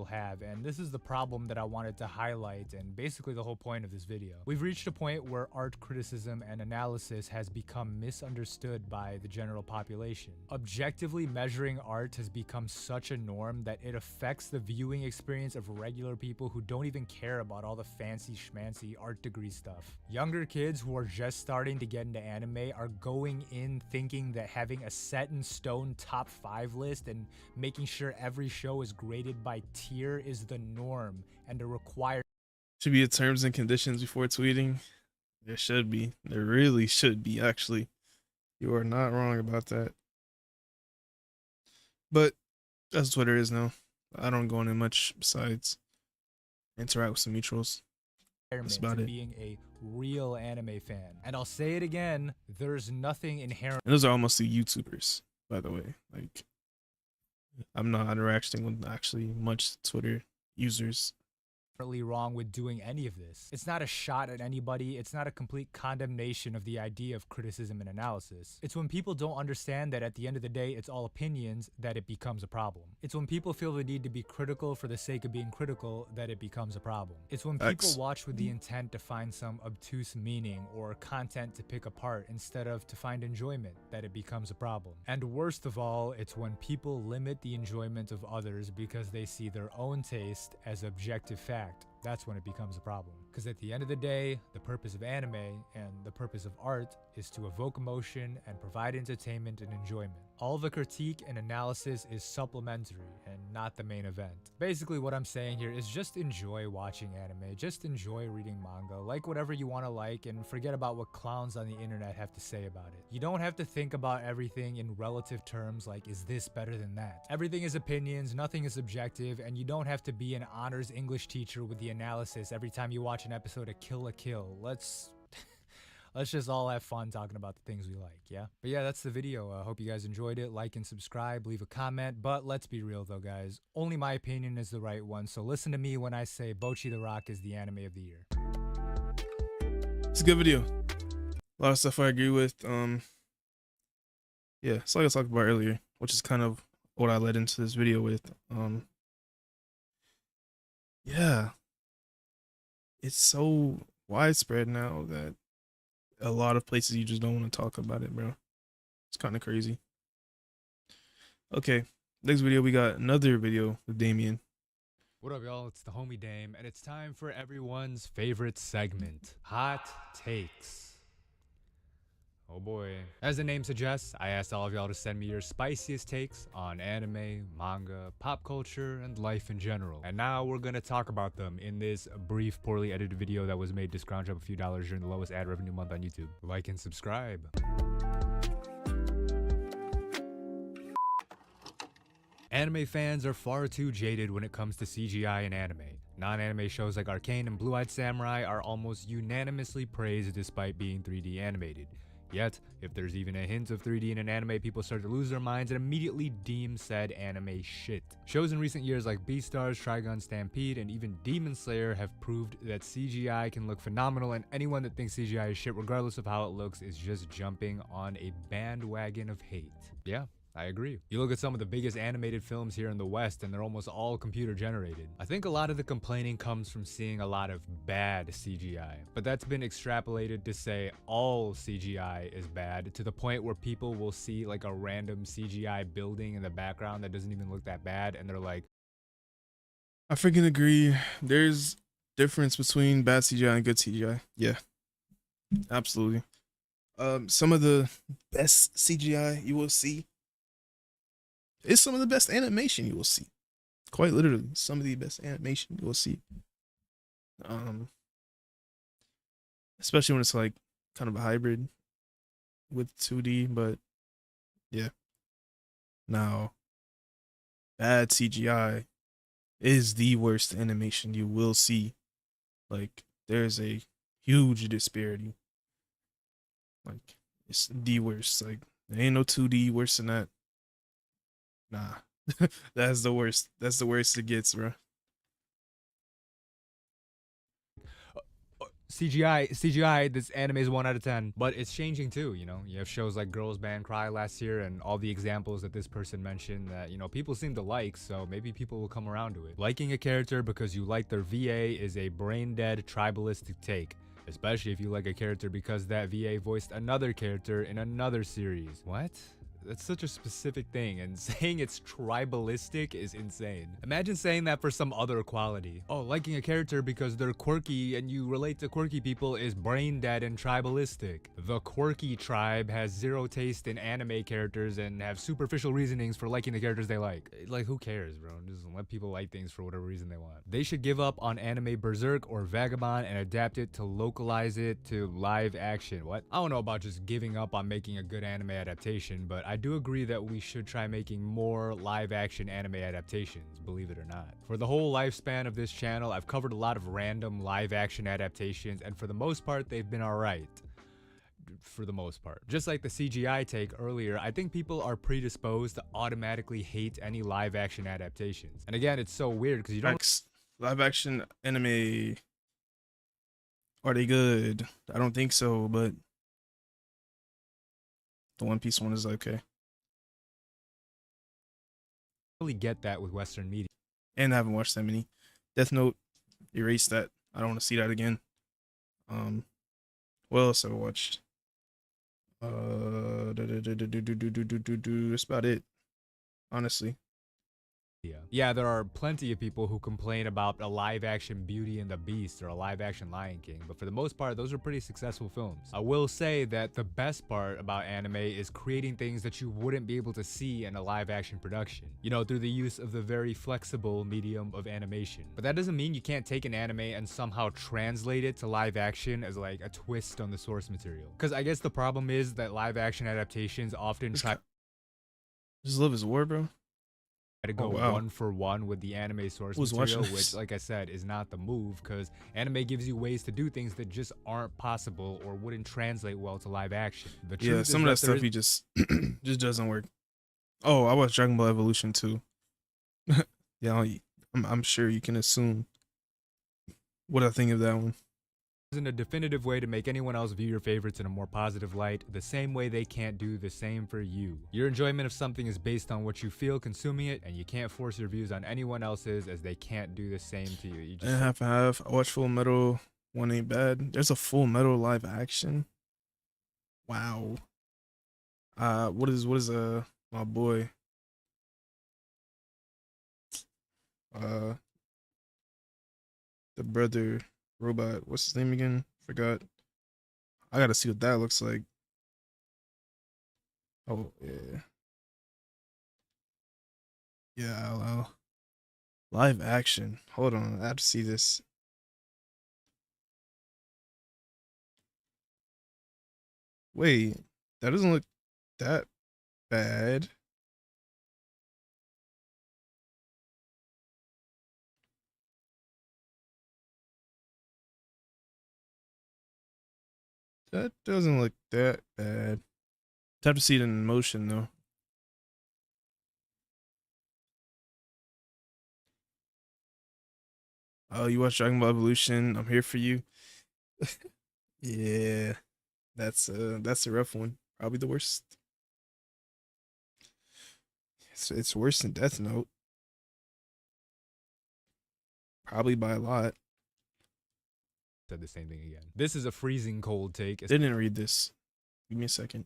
have, and this is the problem that I wanted to highlight and basically the whole point of this video. We've reached a point where art criticism and analysis has become misunderstood by the general population. Objectively measuring art has become such a norm that it affects the viewing experience of regular people who don't even care about all the fancy schmancy art degree stuff. Younger kids who are just starting to get into anime are going in thinking that having a set in stone top 5 list and making sure every show is graded by tier is the norm and a required. Should be a terms and conditions before tweeting. There should be. There really should be, actually. You are not wrong about that. But that's Twitter is now. I don't go on it much besides interact with some mutuals. That's about to it. being a real anime fan. And I'll say it again, there's nothing inherent. And those are almost the YouTubers, by the way. Like, I'm not interacting with actually much Twitter users. wrong with doing any of this. It's not a shot at anybody. It's not a complete condemnation of the idea of criticism and analysis. It's when people don't understand that at the end of the day, it's all opinions that it becomes a problem. It's when people feel the need to be critical for the sake of being critical that it becomes a problem. It's when people watch with the intent to find some obtuse meaning or content to pick apart instead of to find enjoyment that it becomes a problem. And worst of all, it's when people limit the enjoyment of others because they see their own taste as objective fact. That's when it becomes a problem. Because at the end of the day, the purpose of anime and the purpose of art is to evoke emotion and provide entertainment and enjoyment. All the critique and analysis is supplementary and not the main event. Basically what I'm saying here is just enjoy watching anime, just enjoy reading manga, like whatever you want to like, and forget about what clowns on the internet have to say about it. You don't have to think about everything in relative terms like, is this better than that? Everything is opinions, nothing is objective, and you don't have to be an honors English teacher with the analysis every time you watch an episode of Kill la Kill. Let's just all have fun talking about the things we like, yeah? But yeah, that's the video. I hope you guys enjoyed it. Like and subscribe, leave a comment. But let's be real though, guys. Only my opinion is the right one, so listen to me when I say Bocchi the Rock is the anime of the year. It's a good video. A lot of stuff I agree with. Yeah, it's like I talked about earlier, which is kind of what I led into this video with. Yeah. It's so widespread now that a lot of places you just don't want to talk about it, bro. It's kind of crazy. Okay, next video we got another video with Damien. What up, y'all? It's the homie Dame, and it's time for everyone's favorite segment, Hot Takes. Oh boy. As the name suggests, I asked all of y'all to send me your spiciest takes on anime, manga, pop culture, and life in general. And now we're gonna talk about them in this brief, poorly edited video that was made to scrounge up a few dollars during the lowest ad revenue month on YouTube. Like and subscribe. Anime fans are far too jaded when it comes to CGI in anime. Non-anime shows like Arcane and Blue-Eyed Samurai are almost unanimously praised despite being 3D animated. Yet, if there's even a hint of 3D in an anime, people start to lose their minds and immediately deem said anime shit. Shows in recent years like Beastars, Trigun Stampede, and even Demon Slayer have proved that CGI can look phenomenal, and anyone that thinks CGI is shit regardless of how it looks is just jumping on a bandwagon of hate. Yeah, I agree. You look at some of the biggest animated films here in the West and they're almost all computer generated. I think a lot of the complaining comes from seeing a lot of bad CGI, but that's been extrapolated to say all CGI is bad to the point where people will see like a random CGI building in the background that doesn't even look that bad and they're like, I freaking agree. There's difference between bad CGI and good CGI. Yeah, absolutely. Some of the best CGI you will see is some of the best animation you will see. Quite literally, some of the best animation you will see. Especially when it's like kind of a hybrid with 2D, but yeah. Now, bad CGI is the worst animation you will see. Like, there's a huge disparity. Like, it's the worst. Like, there ain't no 2D worse than that. Nah, that's the worst. That's the worst it gets, bro. CGI, this anime is 1 out of 10. But it's changing too, you know? You have shows like Girls Band Cry last year and all the examples that this person mentioned that, you know, people seem to like, so maybe people will come around to it. Liking a character because you like their VA is a brain-dead tribalistic take. Especially if you like a character because that VA voiced another character in another series. What? That's such a specific thing, and saying it's tribalistic is insane. Imagine saying that for some other quality. Oh, liking a character because they're quirky and you relate to quirky people is brain dead and tribalistic. The quirky tribe has zero taste in anime characters and have superficial reasonings for liking the characters they like. Like, who cares, bro? Just let people like things for whatever reason they want. They should give up on anime Berserk or Vagabond and adapt it to localize it to live action. What? I don't know about just giving up on making a good anime adaptation, but I do agree that we should try making more live action anime adaptations, believe it or not. For the whole lifespan of this channel, I've covered a lot of random live action adaptations, and for the most part, they've been alright. For the most part. Just like the CGI take earlier, I think people are predisposed to automatically hate any live action adaptations. And again, it's so weird because you don't Live action anime, are they good? I don't think so, but the One Piece one is okay. Really get that with Western media. And I haven't watched that many. Death Note, erase that. I don't want to see that again. What else have I watched? That's about it, honestly. Yeah, there are plenty of people who complain about a live action Beauty and the Beast or a live action Lion King, but for the most part, those are pretty successful films. I will say that the best part about anime is creating things that you wouldn't be able to see in a live action production, you know, through the use of the very flexible medium of animation. But that doesn't mean you can't take an anime and somehow translate it to live action as like a twist on the source material. Because I guess the problem is that live action adaptations often try Just love his war, bro. to Oh go wow. one for one with the anime source Who's material, watching which, this? like I said, is not the move because anime gives you ways to do things that just aren't possible or wouldn't translate well to live action. The Yeah, truth some is of that that there stuff is he just just doesn't work. Oh, I watched Dragon Ball Evolution too. Yeah, I'm sure you can assume what I think of that one. isn't a definitive way to make anyone else view your favorites in a more positive light, the same way they can't do the same for you. Your enjoyment of something is based on what you feel consuming it, and you can't force your views on anyone else's as they can't do the same to you. You And just half and half. I watched Full Metal. One ain't bad. There's a Full Metal live action. Wow. What is my boy uh the brother robot? What's his name again? Forgot. I gotta see what that looks like. Oh yeah, yeah. Live action. Hold on, I have to see this. Wait, that doesn't look that bad. That doesn't look that bad. I'd have to see it in motion though. Oh, you watch Dragon Ball Evolution? I'm here for you. Yeah, that's a rough one. Probably the worst. It's worse than Death Note. Probably by a lot. said the same thing again. This is a freezing cold take. Didn't read this. Give me a second.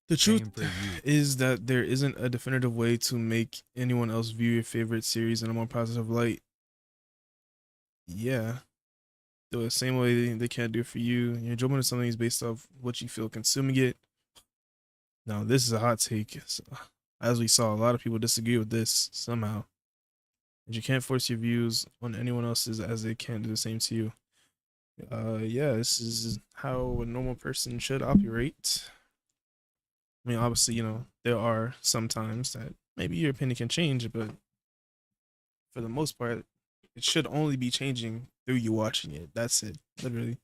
The truth Same for you. is that there isn't a definitive way to make anyone else view your favorite series in a more positive light. Yeah. The same way they can't do it for you. Your enjoyment of something is based off what you feel consuming it. Now, this is a hot take. So, as we saw, a lot of people disagree with this somehow. And you can't force your views on anyone else's as they can't do the same to you. Yeah, this is how a normal person should operate. I mean, obviously, there are some times that maybe your opinion can change, but for the most part, it should only be changing through you watching it. That's it. Literally.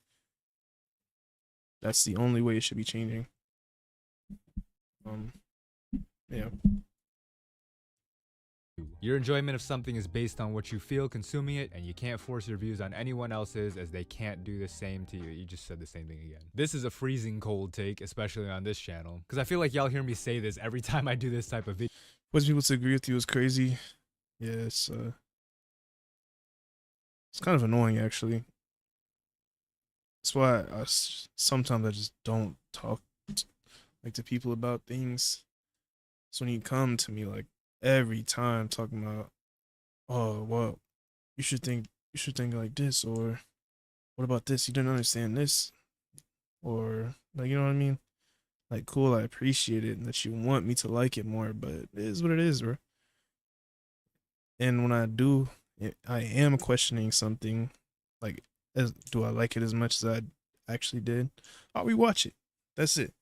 That's the only way it should be changing. Yeah. Your enjoyment of something is based on what you feel consuming it, and you can't force your views on anyone else's as they can't do the same to you. You just said the same thing again. This is a freezing cold take, especially on this channel, because I feel like y'all hear me say this every time I do this type of video. Forcing people to agree with you is crazy. Yeah, it's kind of annoying actually. That's why sometimes I just don't talk like to people about things. So when you come to me like every time talking about, oh well, you should think like this, or what about this? You didn't understand this, or like you know what I mean? Like cool, I appreciate it and that you want me to like it more, but it is what it is, bro. And when I do, I am questioning something, like, do I like it as much as I actually did? I'll rewatch it. That's it.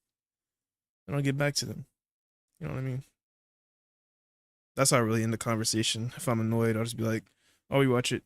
And I'll get back to them. You know what I mean? That's not really in the conversation. If I'm annoyed, I'll just be like, I'll rewatch it.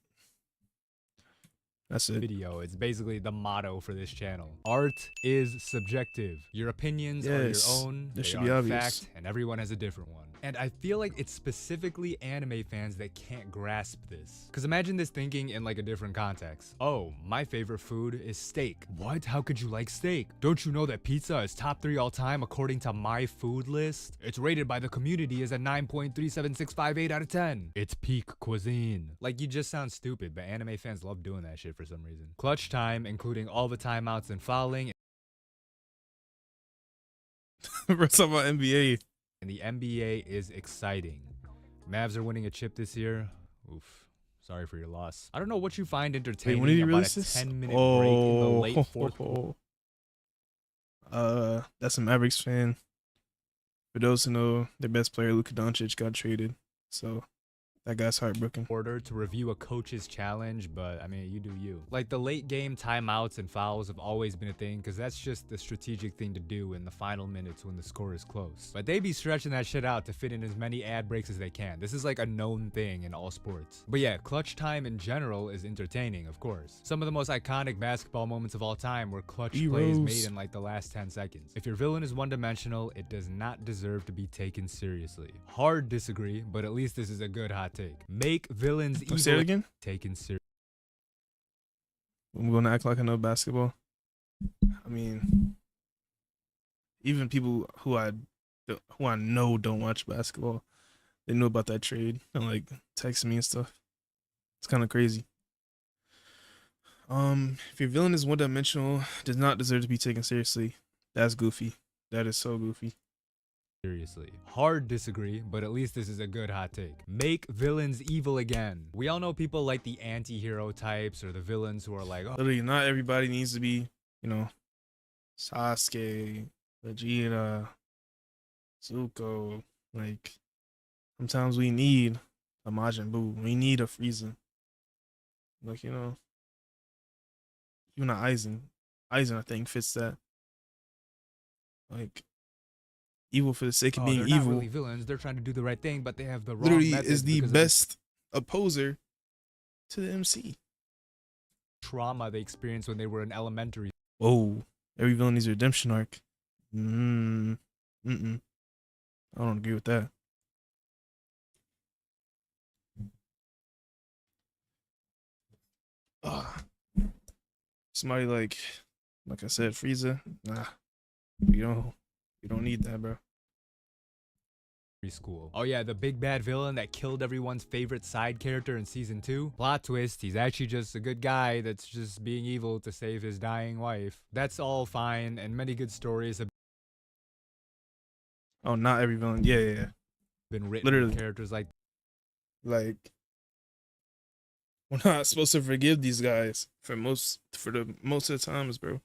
That's it. Video. It's basically the motto for this channel. Art is subjective. Your opinions are your Yes, own. this They should be are obvious. fact, and everyone has a different one. And I feel like it's specifically anime fans that can't grasp this. Cause imagine this thinking in like a different context. Oh, my favorite food is steak. What? How could you like steak? Don't you know that pizza is top 3 all time according to my food list? It's rated by the community as a 9.37658 out of 10. It's peak cuisine. Like, you just sound stupid, but anime fans love doing that shit for some reason. Clutch time, including all the timeouts and fouling. We're talking about NBA. And the NBA is exciting. Mavs are winning a chip this year. Oof. Sorry for your loss. I don't know what you find Wait, entertaining when did he about release a this? 10-minute break in the late fourth. That's a Mavericks fan. For those who know, their best player, Luka Doncic, got traded. So that guy's heartbroken. Order to review a coach's challenge, but I mean, you do you. Like, the late game timeouts and fouls have always been a thing because that's just the strategic thing to do in the final minutes when the score is close. But they be stretching that shit out to fit in as many ad breaks as they can. This is like a known thing in all sports. But yeah, clutch time in general is entertaining, of course. Some of the most iconic basketball moments of all time were clutch plays made in like the last 10 seconds. If your villain is one-dimensional, it does not deserve to be taken seriously. Hard disagree, but at least this is a good hot take. Make villains evil. Say it again. Taken seriously. I'm gonna act like I know basketball. I mean, even people who I know don't watch basketball, they know about that trade and like text me and stuff. It's kind of crazy. If your villain is one-dimensional, does not deserve to be taken seriously. That's goofy. That is so goofy. Seriously. Hard disagree, but at least this is a good hot take. Make villains evil again. We all know people like the anti-hero types or the villains who are like, oh, Literally, not everybody needs to be, you know, Sasuke, Vegeta, Zuko. Like, sometimes we need a Majin Buu. We need a Frieza. Like, you know, even an Aizen. Aizen, I think, fits that. Like, evil for the sake of being they're evil. not really villains. They're trying to do the right thing, but they have the wrong Literally methods is the because best opposer to the MC. trauma they experienced when they were in elementary. Whoa. Every villain needs a redemption arc. I don't agree with that. Somebody like I said, Frieza. Nah, we don't need that, bro. School. Oh yeah, the big bad villain that killed everyone's favorite side character in season 2. Plot twist, he's actually just a good guy that's just being evil to save his dying wife. That's all fine, and many good stories have not every villain. Yeah. been written Literally. with characters like we're not supposed to forgive these guys for most of the times, bro.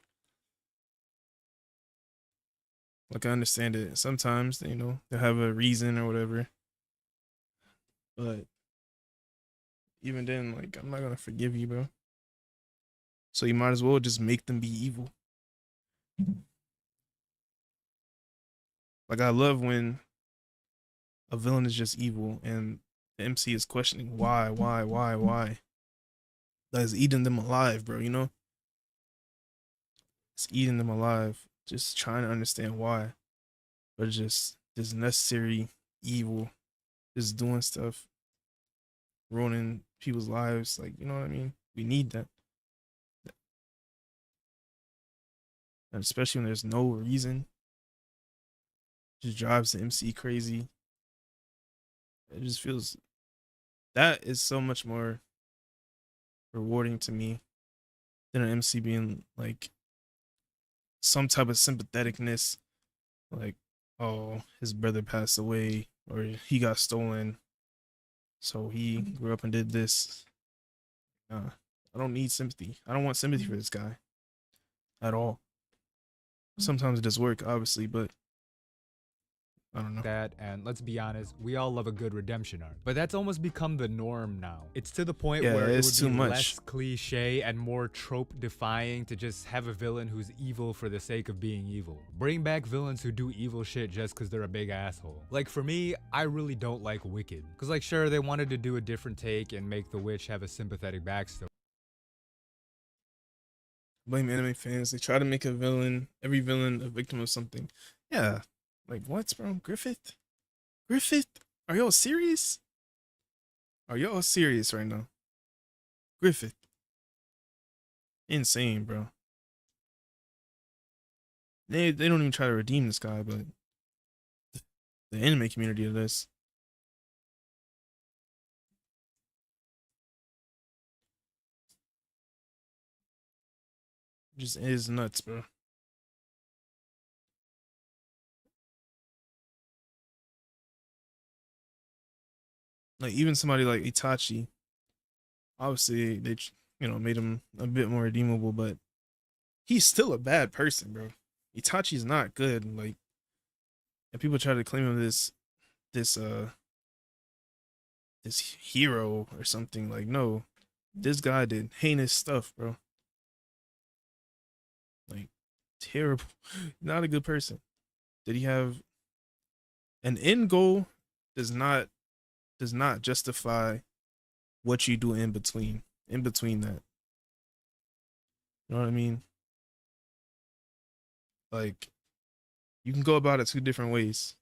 Like, I understand it. Sometimes, they have a reason or whatever. But even then, like, I'm not gonna forgive you, bro. So you might as well just make them be evil. Like, I love when a villain is just evil and the MC is questioning why. That's eating them alive, bro, It's eating them alive. Just trying to understand why. But just this necessary evil. Just doing stuff. Ruining people's lives. Like, you know what I mean? We need that. And especially when there's no reason. Just drives the MC crazy. It just feels... That is so much more rewarding to me than an MC being like some type of sympatheticness, like, oh, his brother passed away or he got stolen, so he grew up and did this. I don't need sympathy. I don't want sympathy for this guy at all. Sometimes it does work, obviously, but I don't know. that, and let's be honest, we all love a good redemption arc. But that's almost become the norm now. It's to the point where it would be less cliche and more trope-defying to just have a villain who's evil for the sake of being evil. Bring back villains who do evil shit just because they're a big asshole. Like, for me, I really don't like Wicked. Because, like, sure, they wanted to do a different take and make the witch have a sympathetic backstory. Blame anime fans. They try to make every villain a victim of something. Yeah. Like, what, bro? Griffith Griffith, are y'all serious? Are y'all serious right now? Griffith, insane, bro. They don't even try to redeem this guy, but the anime community of this just is nuts, bro. Like even somebody like Itachi, obviously they made him a bit more redeemable, but he's still a bad person, bro. Itachi's not good. Like, and people try to claim him this this hero or something. Like, no, this guy did heinous stuff, bro. Like, terrible. Not a good person. Did he have an end goal? Does not justify what you do in between. In between that, you know what I mean? Like, you can go about it two different ways.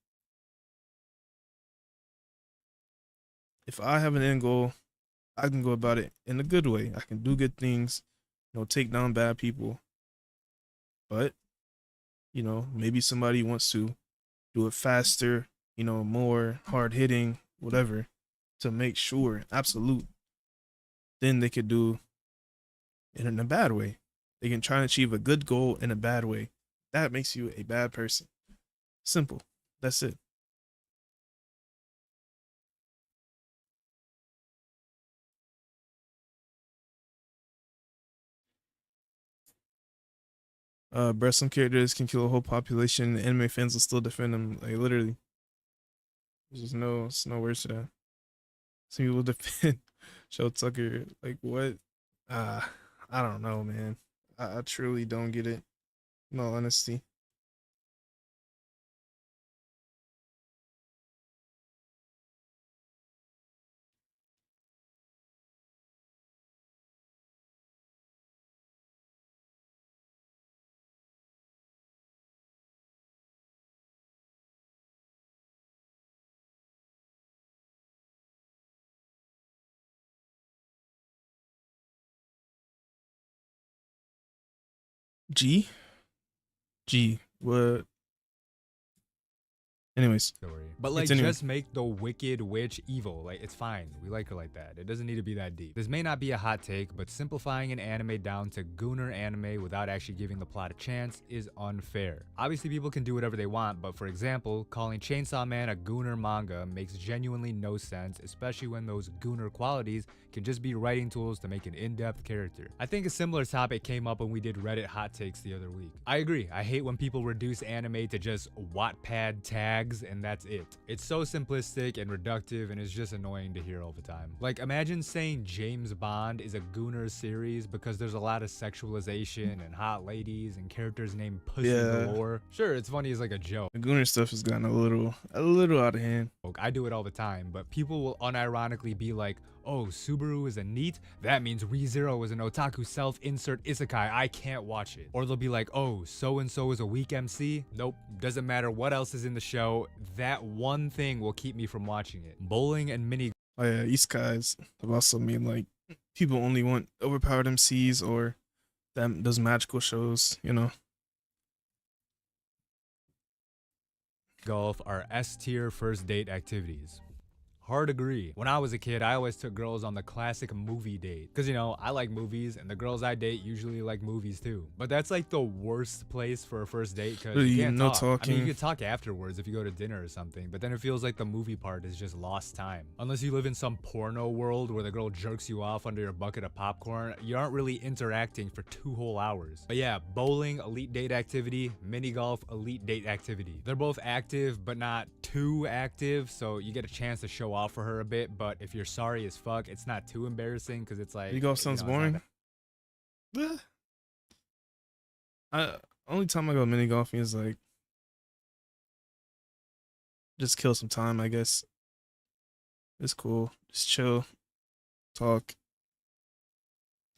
If I have an end goal, I can go about it in a good way. I can do good things, take down bad people. But, maybe somebody wants to do it faster, more hard hitting, whatever, to make sure absolute. Then they could do it in a bad way. They can try and achieve a good goal in a bad way. That makes you a bad person. Simple. That's it. Bro, some characters can kill a whole population. And anime fans will still defend them. Like literally, there's no words to that. Some people defend Show Tucker. Like what? Uh, I don't know, man. I truly don't get it. In all honesty. G G. What? Anyways, Story. But like, continuing. just make the wicked witch evil. Like, it's fine. We like her like that. It doesn't need to be that deep. This may not be a hot take, but simplifying an anime down to gooner anime without actually giving the plot a chance is unfair. Obviously, people can do whatever they want, but for example, calling Chainsaw Man a gooner manga makes genuinely no sense, especially when those gooner qualities can just be writing tools to make an in-depth character. I think a similar topic came up when we did Reddit hot takes the other week. I agree. I hate when people reduce anime to just Wattpad tags and that's it. It's so simplistic and reductive, and it's just annoying to hear all the time. Like, imagine saying James Bond is a gooner series because there's a lot of sexualization and hot ladies and characters named Pussy Yeah. galore. Sure, it's funny as like a joke. The Gooner stuff has gotten a little out of hand. I do it all the time, but people will unironically be like, oh, Subaru is a NEET? That means ReZero is an otaku self-insert isekai. I can't watch it. Or they'll be like, oh, so-and-so is a weak MC? Nope, doesn't matter what else is in the show. That one thing will keep me from watching it. Bowling and mini Oh yeah, isekais have also made like people only want overpowered MCs or those magical shows. golf are S-tier first date activities. Hard agree. When I was a kid, I always took girls on the classic movie date. Cause I like movies and the girls I date usually like movies too. But that's like the worst place for a first date cause you can't no talk. talking. I mean, you could talk afterwards if you go to dinner or something, but then it feels like the movie part is just lost time. Unless you live in some porno world where the girl jerks you off under your bucket of popcorn, you aren't really interacting for 2 whole hours. But yeah, bowling, elite date activity, mini golf, elite date activity. They're both active, but not too active, so you get a chance to show off for her a bit, but if you're sorry as fuck, it's not too embarrassing because it's like Mini golf sounds boring. Only time I go mini golfing is like just kill some time, I guess. It's cool. Just chill, talk.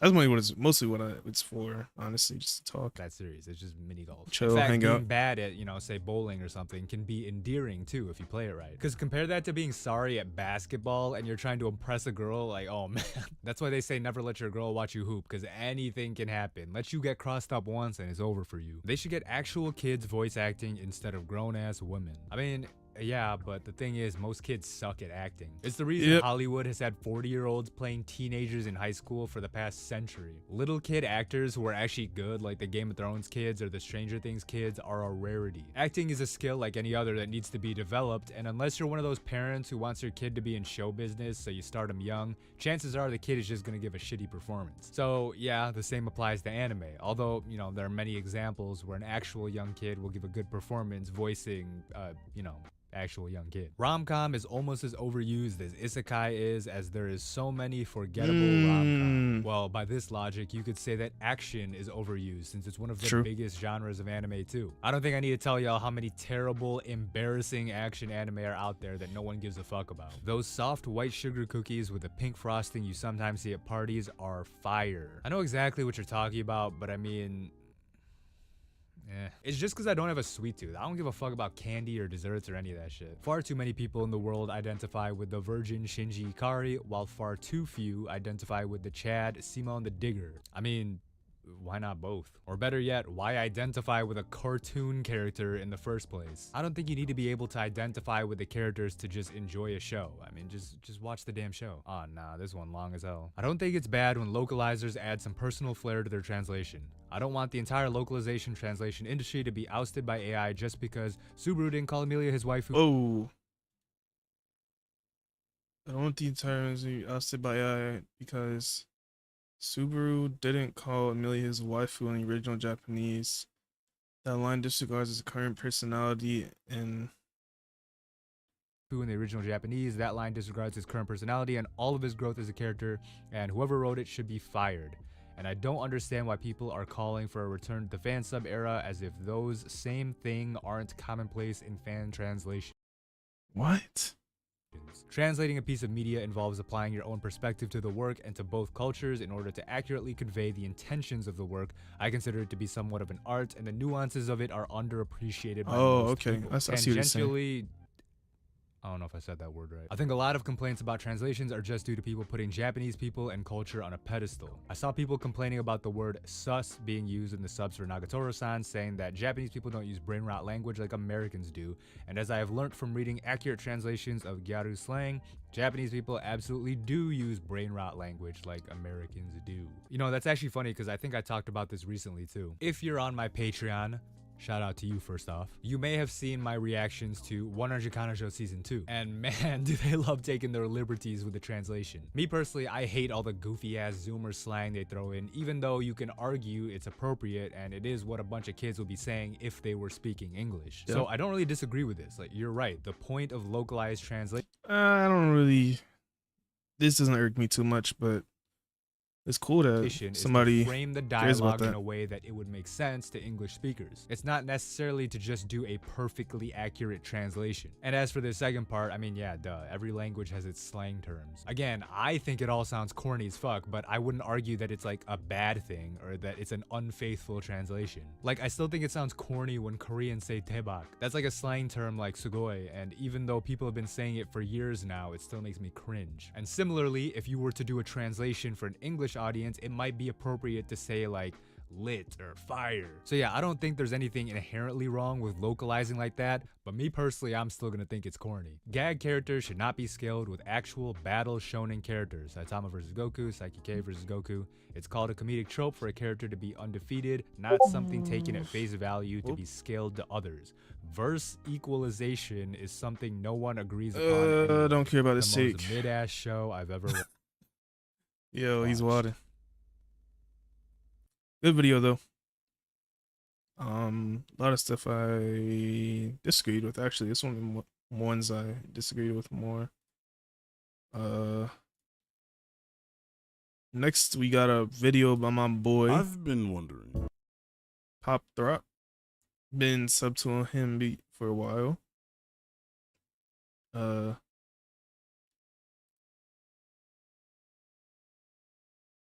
That's mostly what it's for, honestly, just to talk, that series. It's just mini golf. In chill, fact, hang out. being bad at, say bowling or something can be endearing too if you play it right. Because compare that to being sorry at basketball and you're trying to impress a girl, like, oh man. That's why they say never let your girl watch you hoop, because anything can happen. Let you get crossed up once and it's over for you. They should get actual kids voice acting instead of grown ass women. I mean, yeah, but the thing is, most kids suck at acting. It's the reason Yep. Hollywood has had 40-year-olds playing teenagers in high school for the past century. Little kid actors who are actually good, like the Game of Thrones kids or the Stranger Things kids, are a rarity. Acting is a skill like any other that needs to be developed, and unless you're one of those parents who wants your kid to be in show business so you start them young, chances are the kid is just gonna give a shitty performance. So yeah, the same applies to anime, although, there are many examples where an actual young kid will give a good performance voicing, actual young kid. Rom-com is almost as overused as isekai is, as there is so many forgettable rom-com. Well, by this logic, you could say that action is overused, since it's one of the True. biggest genres of anime too. I don't think I need to tell y'all how many terrible, embarrassing action anime are out there that no one gives a fuck about. Those soft white sugar cookies with the pink frosting you sometimes see at parties are fire. I know exactly what you're talking about, but I mean, it's just because I don't have a sweet tooth. I don't give a fuck about candy or desserts or any of that shit. Far too many people in the world identify with the virgin Shinji Ikari, while far too few identify with the Chad Simon the Digger. I mean, why not both? Or better yet, why identify with a cartoon character in the first place? I don't think you need to be able to identify with the characters to just enjoy a show. I mean, just watch the damn show. Oh nah, this one long as hell. I don't think it's bad when localizers add some personal flair to their translation. I don't want the entire localization translation industry to be ousted by AI just because Subaru didn't call Amelia his wife. Oh, I don't want the entire industry ousted by AI because Subaru didn't call Amelia his waifu in the original Japanese. That line disregards his current personality and In the original Japanese, that line disregards his current personality and all of his growth as a character, and whoever wrote it should be fired. And I don't understand why people are calling for a return to the fan sub era, as if those same thing aren't commonplace in fan translation. what? Translating a piece of media involves applying your own perspective to the work and to both cultures in order to accurately convey the intentions of the work. I consider it to be somewhat of an art, and the nuances of it are underappreciated by Oh, most okay. people. I see what you're saying. Tangentially, I don't know if I said that word right. I think a lot of complaints about translations are just due to people putting Japanese people and culture on a pedestal. I saw people complaining about the word sus being used in the subs for Nagatoro-san, saying that Japanese people don't use brain rot language like Americans do, and as I have learned from reading accurate translations of Gyaru slang, Japanese people absolutely do use brain rot language like Americans do. That's actually funny because I think I talked about this recently too. If you're on my Patreon, shout out to you first off, you may have seen my reactions to 100 Kanojo Season 2. And man, do they love taking their liberties with the translation. Me personally, I hate all the goofy ass Zoomer slang they throw in, even though you can argue it's appropriate and it is what a bunch of kids would be saying if they were speaking English. So I don't really disagree with this. Like, you're right, the point of localized translation. I don't really. This doesn't irk me too much, but it's cool that somebody is to frame the cares about dialogue in that. a way that it would make sense to English speakers. It's not necessarily to just do a perfectly accurate translation. And as for the second part, I mean, yeah, duh, every language has its slang terms. Again, I think it all sounds corny as fuck, but I wouldn't argue that it's like a bad thing or that it's an unfaithful translation. Like, I still think it sounds corny when Koreans say tebak. That's like a slang term like sugoi, and even though people have been saying it for years now, it still makes me cringe. And similarly, if you were to do a translation for an English audience, it might be appropriate to say like lit or fire. So yeah, I don't think there's anything inherently wrong with localizing like that, but me personally, I'm still gonna think it's corny. Gag characters should not be scaled with actual battle shonen characters. Saitama vs Goku, Saikike vs Goku. It's called a comedic trope for a character to be undefeated, not something taken at face value to be scaled to others. Verse equalization is something no one agrees upon anyway. Don't care about the his sake. most mid-ass show I've ever Yo, he's watched. wilding. Good video though. A lot of stuff I disagreed with. Actually, it's one of the ones I disagreed with more. Next we got a video by my boy I've been wondering. Pop Throp. Been sub to him for a while.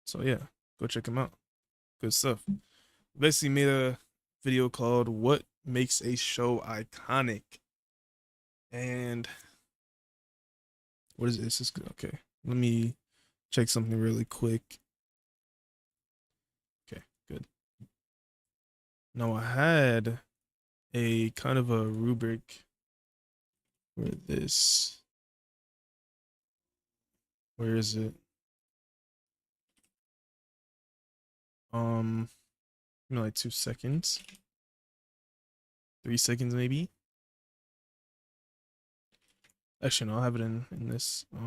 So yeah. Go check him out. Good stuff. Basically made a video called "What Makes a Show Iconic," and what is this? This is good. Okay, let me check something really quick. Okay, good. Now I had a kind of a rubric for this. Where is it? You know, like 2 seconds, 3 seconds maybe. Actually, no, I'll have it in this. I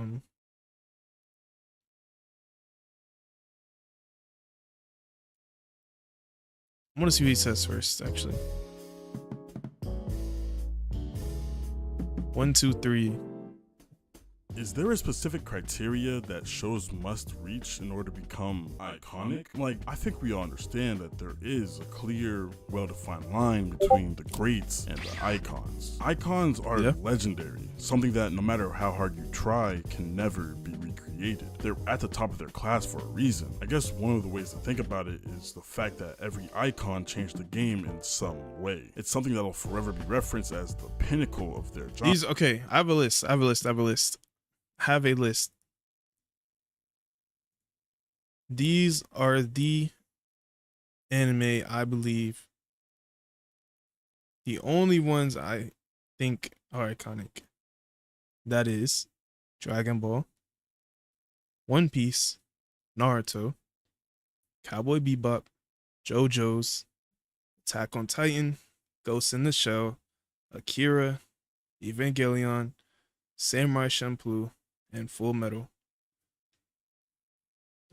want to see what he says first. Actually, 1, 2, 3. Is there a specific criteria that shows must reach in order to become iconic? Like, I think we all understand that there is a clear, well-defined line between the greats and the icons. Icons are legendary, something that no matter how hard you try can never be recreated. They're at the top of their class for a reason. I guess one of the ways to think about it is the fact that every icon changed the game in some way. It's something that'll forever be referenced as the pinnacle of their genre. Okay, I have a list. Have a list. These are the anime I believe the only ones I think are iconic. That is Dragon Ball, One Piece, Naruto, Cowboy Bebop, JoJo's, Attack on Titan, Ghost in the Shell, Akira, Evangelion, Samurai Champloo, and Full Metal.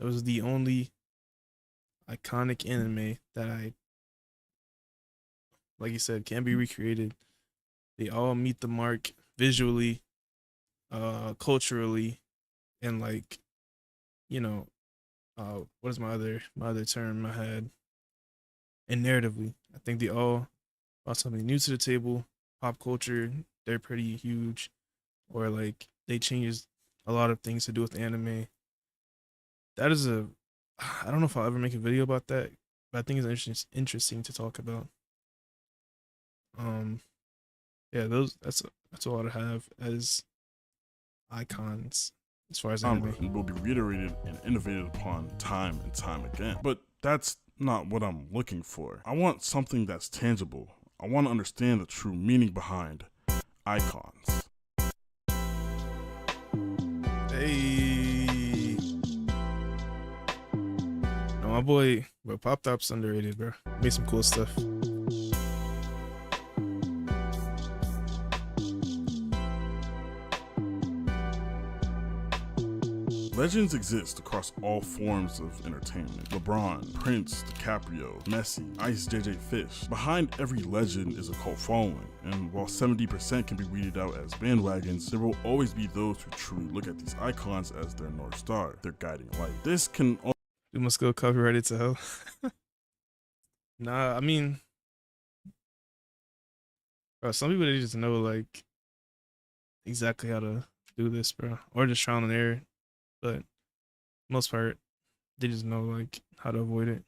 Those are the only iconic anime that like you said, can be recreated. They all meet the mark visually, culturally, and like, you know, what is my other term I had? And narratively. I think they all brought something new to the table. Pop culture, they're pretty huge. Or like they changed a lot of things to do with anime. That is I don't know if I'll ever make a video about that, but I think it's interesting to talk about. Yeah, that's all I have as icons as far as anime. And will be reiterated and innovated upon time and time again. But that's not what I'm looking for. I want something that's tangible. I want to understand the true meaning behind icons. Hey, no, my boy, bro, Pop Top's underrated, bro. Made some cool stuff. Legends exist across all forms of entertainment. LeBron, Prince, DiCaprio, Messi, Ice JJ Fish. Behind every legend is a cult following, and while 70% can be weeded out as bandwagons, there will always be those who truly look at these icons as their North Star, their guiding light. This can We must go copyrighted to hell. Nah, I mean, bro, some people they just know like exactly how to do this, bro, or just trial and error. But most part, they just know like how to avoid it.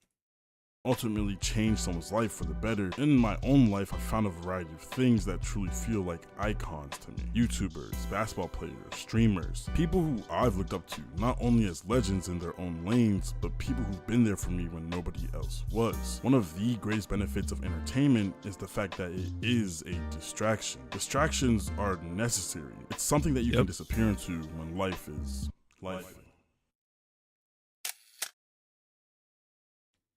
ultimately change someone's life for the better. In my own life, I found a variety of things that truly feel like icons to me. YouTubers, basketball players, streamers, people who I've looked up to, not only as legends in their own lanes, but people who've been there for me when nobody else was. One of the greatest benefits of entertainment is the fact that it is a distraction. Distractions are necessary. It's something that you can disappear into when life is life.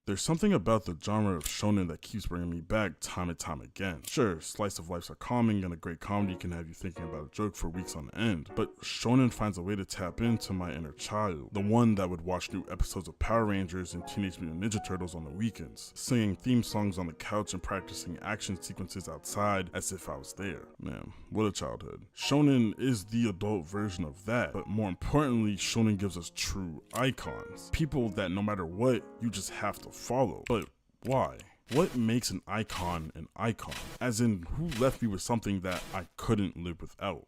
There's something about the genre of shonen that keeps bringing me back time and time again. Sure, slice of lives are calming and a great comedy can have you thinking about a joke for weeks on end, but shonen finds a way to tap into my inner child, the one that would watch new episodes of Power Rangers and Teenage Mutant Ninja Turtles on the weekends, singing theme songs on the couch and practicing action sequences outside as if I was there. Man, what a childhood. Shonen is the adult version of that, but more importantly, shonen gives us true icons. People that no matter what, you just have to follow. But why? What makes an icon an icon? As in, who left me with something that I couldn't live without?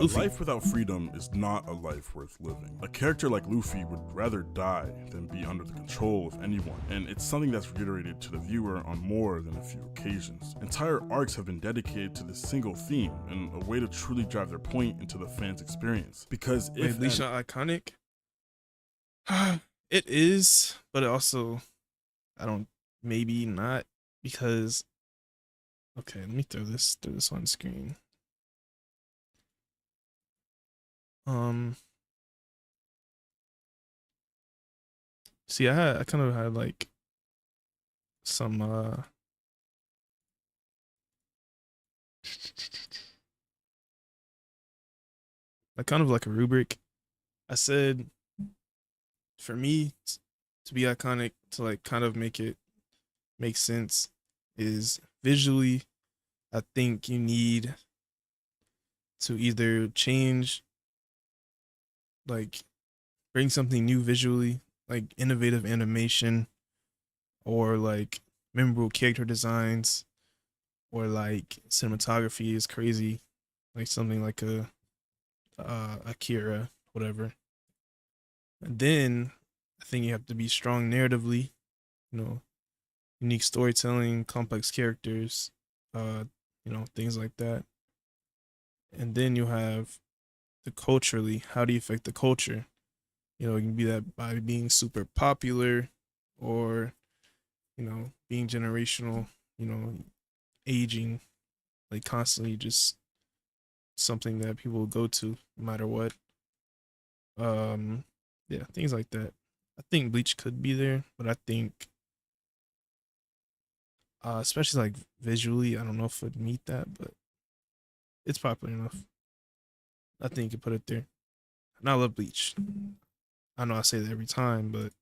A life without freedom is not a life worth living. A character like Luffy would rather die than be under the control of anyone, and it's something that's reiterated to the viewer on more than a few occasions. Entire arcs have been dedicated to this single theme, and a way to truly drive their point into the fans' experience. Because if Wait, Leisha iconic? It is, but it also, I don't, maybe not, because, okay, let me throw this on screen. See, I kind of had like some like kind of like a rubric. I said for me to be iconic, to like kind of make it make sense, is visually, I think you need to either change, like bring something new visually, like innovative animation, or like memorable character designs, or like cinematography is crazy, like something like a Akira, whatever. And then I think you have to be strong narratively, you know, unique storytelling, complex characters, you know, things like that. And then you have the culturally, how do you affect the culture? You know, it can be that by being super popular, or, you know, being generational, you know, aging, like constantly just something that people will go to no matter what. Yeah, things like that. I think Bleach could be there, but I think especially like visually, I don't know if it'd meet that, but it's popular enough. I think you could put it there. And I love Bleach. I know I say that every time, but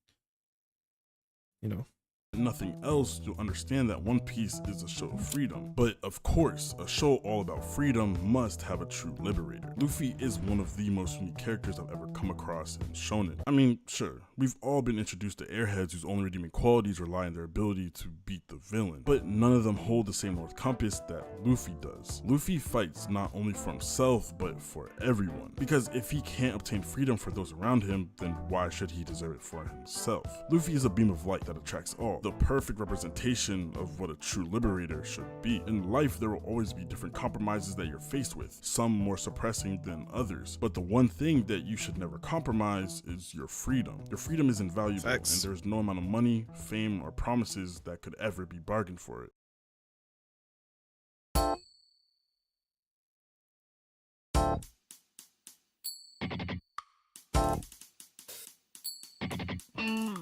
you know, nothing else, you'll understand that One Piece is a show of freedom. But of course, a show all about freedom must have a true liberator. Luffy is one of the most unique characters I've ever come across in shonen. I mean, sure, we've all been introduced to airheads whose only redeeming qualities rely on their ability to beat the villain, but none of them hold the same North Compass that Luffy does. Luffy fights not only for himself, but for everyone. Because if he can't obtain freedom for those around him, then why should he deserve it for himself? Luffy is a beam of light that attracts all, the perfect representation of what a true liberator should be. In life, there will always be different compromises that you're faced with, some more suppressing than others, but the one thing that you should never compromise is your freedom. Your freedom is invaluable, facts. and there's no amount of money, fame, or promises that could ever be bargained for it.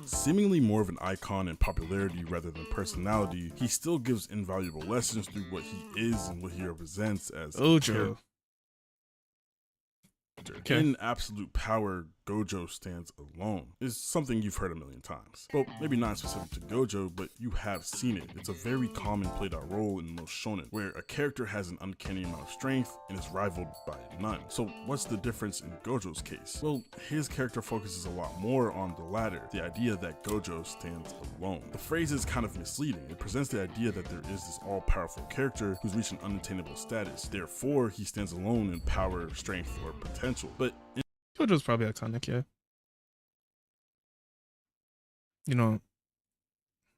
Seemingly more of an icon in popularity rather than personality, he still gives invaluable lessons through what he is and what he represents as a character. In absolute power, Gojo stands alone is something you've heard a million times. Well, maybe not specific to Gojo, but you have seen it. It's a very common played out role in most shonen, where a character has an uncanny amount of strength and is rivaled by none. So what's the difference in Gojo's case? Well, his character focuses a lot more on the latter, the idea that Gojo stands alone. The phrase is kind of misleading. It presents the idea that there is this all-powerful character who's reached an unattainable status. Therefore, he stands alone in power, strength, or potential. But Gojo's probably iconic, yeah. You know,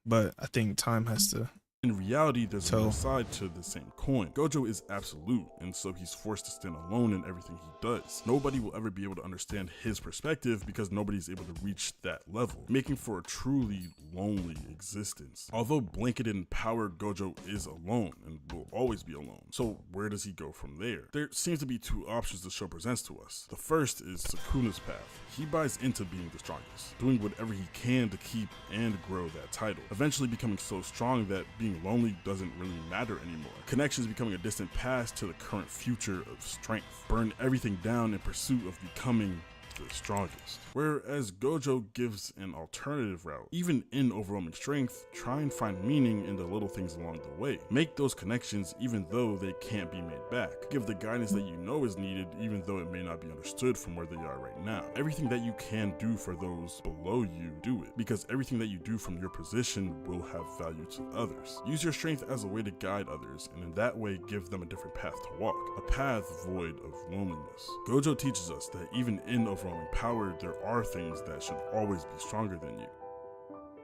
but I think time has to. in reality, there's another side to the same coin. Gojo is absolute, and so he's forced to stand alone in everything he does. Nobody will ever be able to understand his perspective because nobody's able to reach that level, making for a truly lonely existence. Although blanketed in power, Gojo is alone and will always be alone. So where does he go from there? There seems to be two options the show presents to us. The first is Sukuna's path. He buys into being the strongest, doing whatever he can to keep and grow that title, eventually becoming so strong that being lonely doesn't really matter anymore. Connections becoming a distant past to the current future of strength. Burn everything down in pursuit of becoming the strongest. Whereas Gojo gives an alternative route. Even in overwhelming strength, try and find meaning in the little things along the way. Make those connections even though they can't be made back. Give the guidance that you know is needed even though it may not be understood from where they are right now. Everything that you can do for those below you, do it. Because everything that you do from your position will have value to others. Use your strength as a way to guide others, and in that way give them a different path to walk. A path void of loneliness. Gojo teaches us that even in overwhelming power, there are things that should always be stronger than you.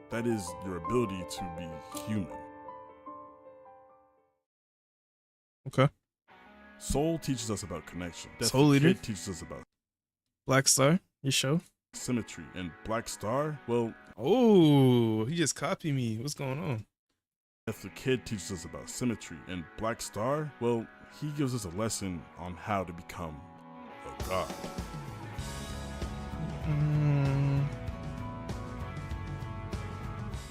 That is your ability to be human. Okay. Soul teaches us about connection. Death Soul Eater teaches us about Black Star, your show. Symmetry. And Black Star, well, Oh, he just copied me. What's going on? Death the Kid teaches us about symmetry. And Black Star, well, he gives us a lesson on how to become a god.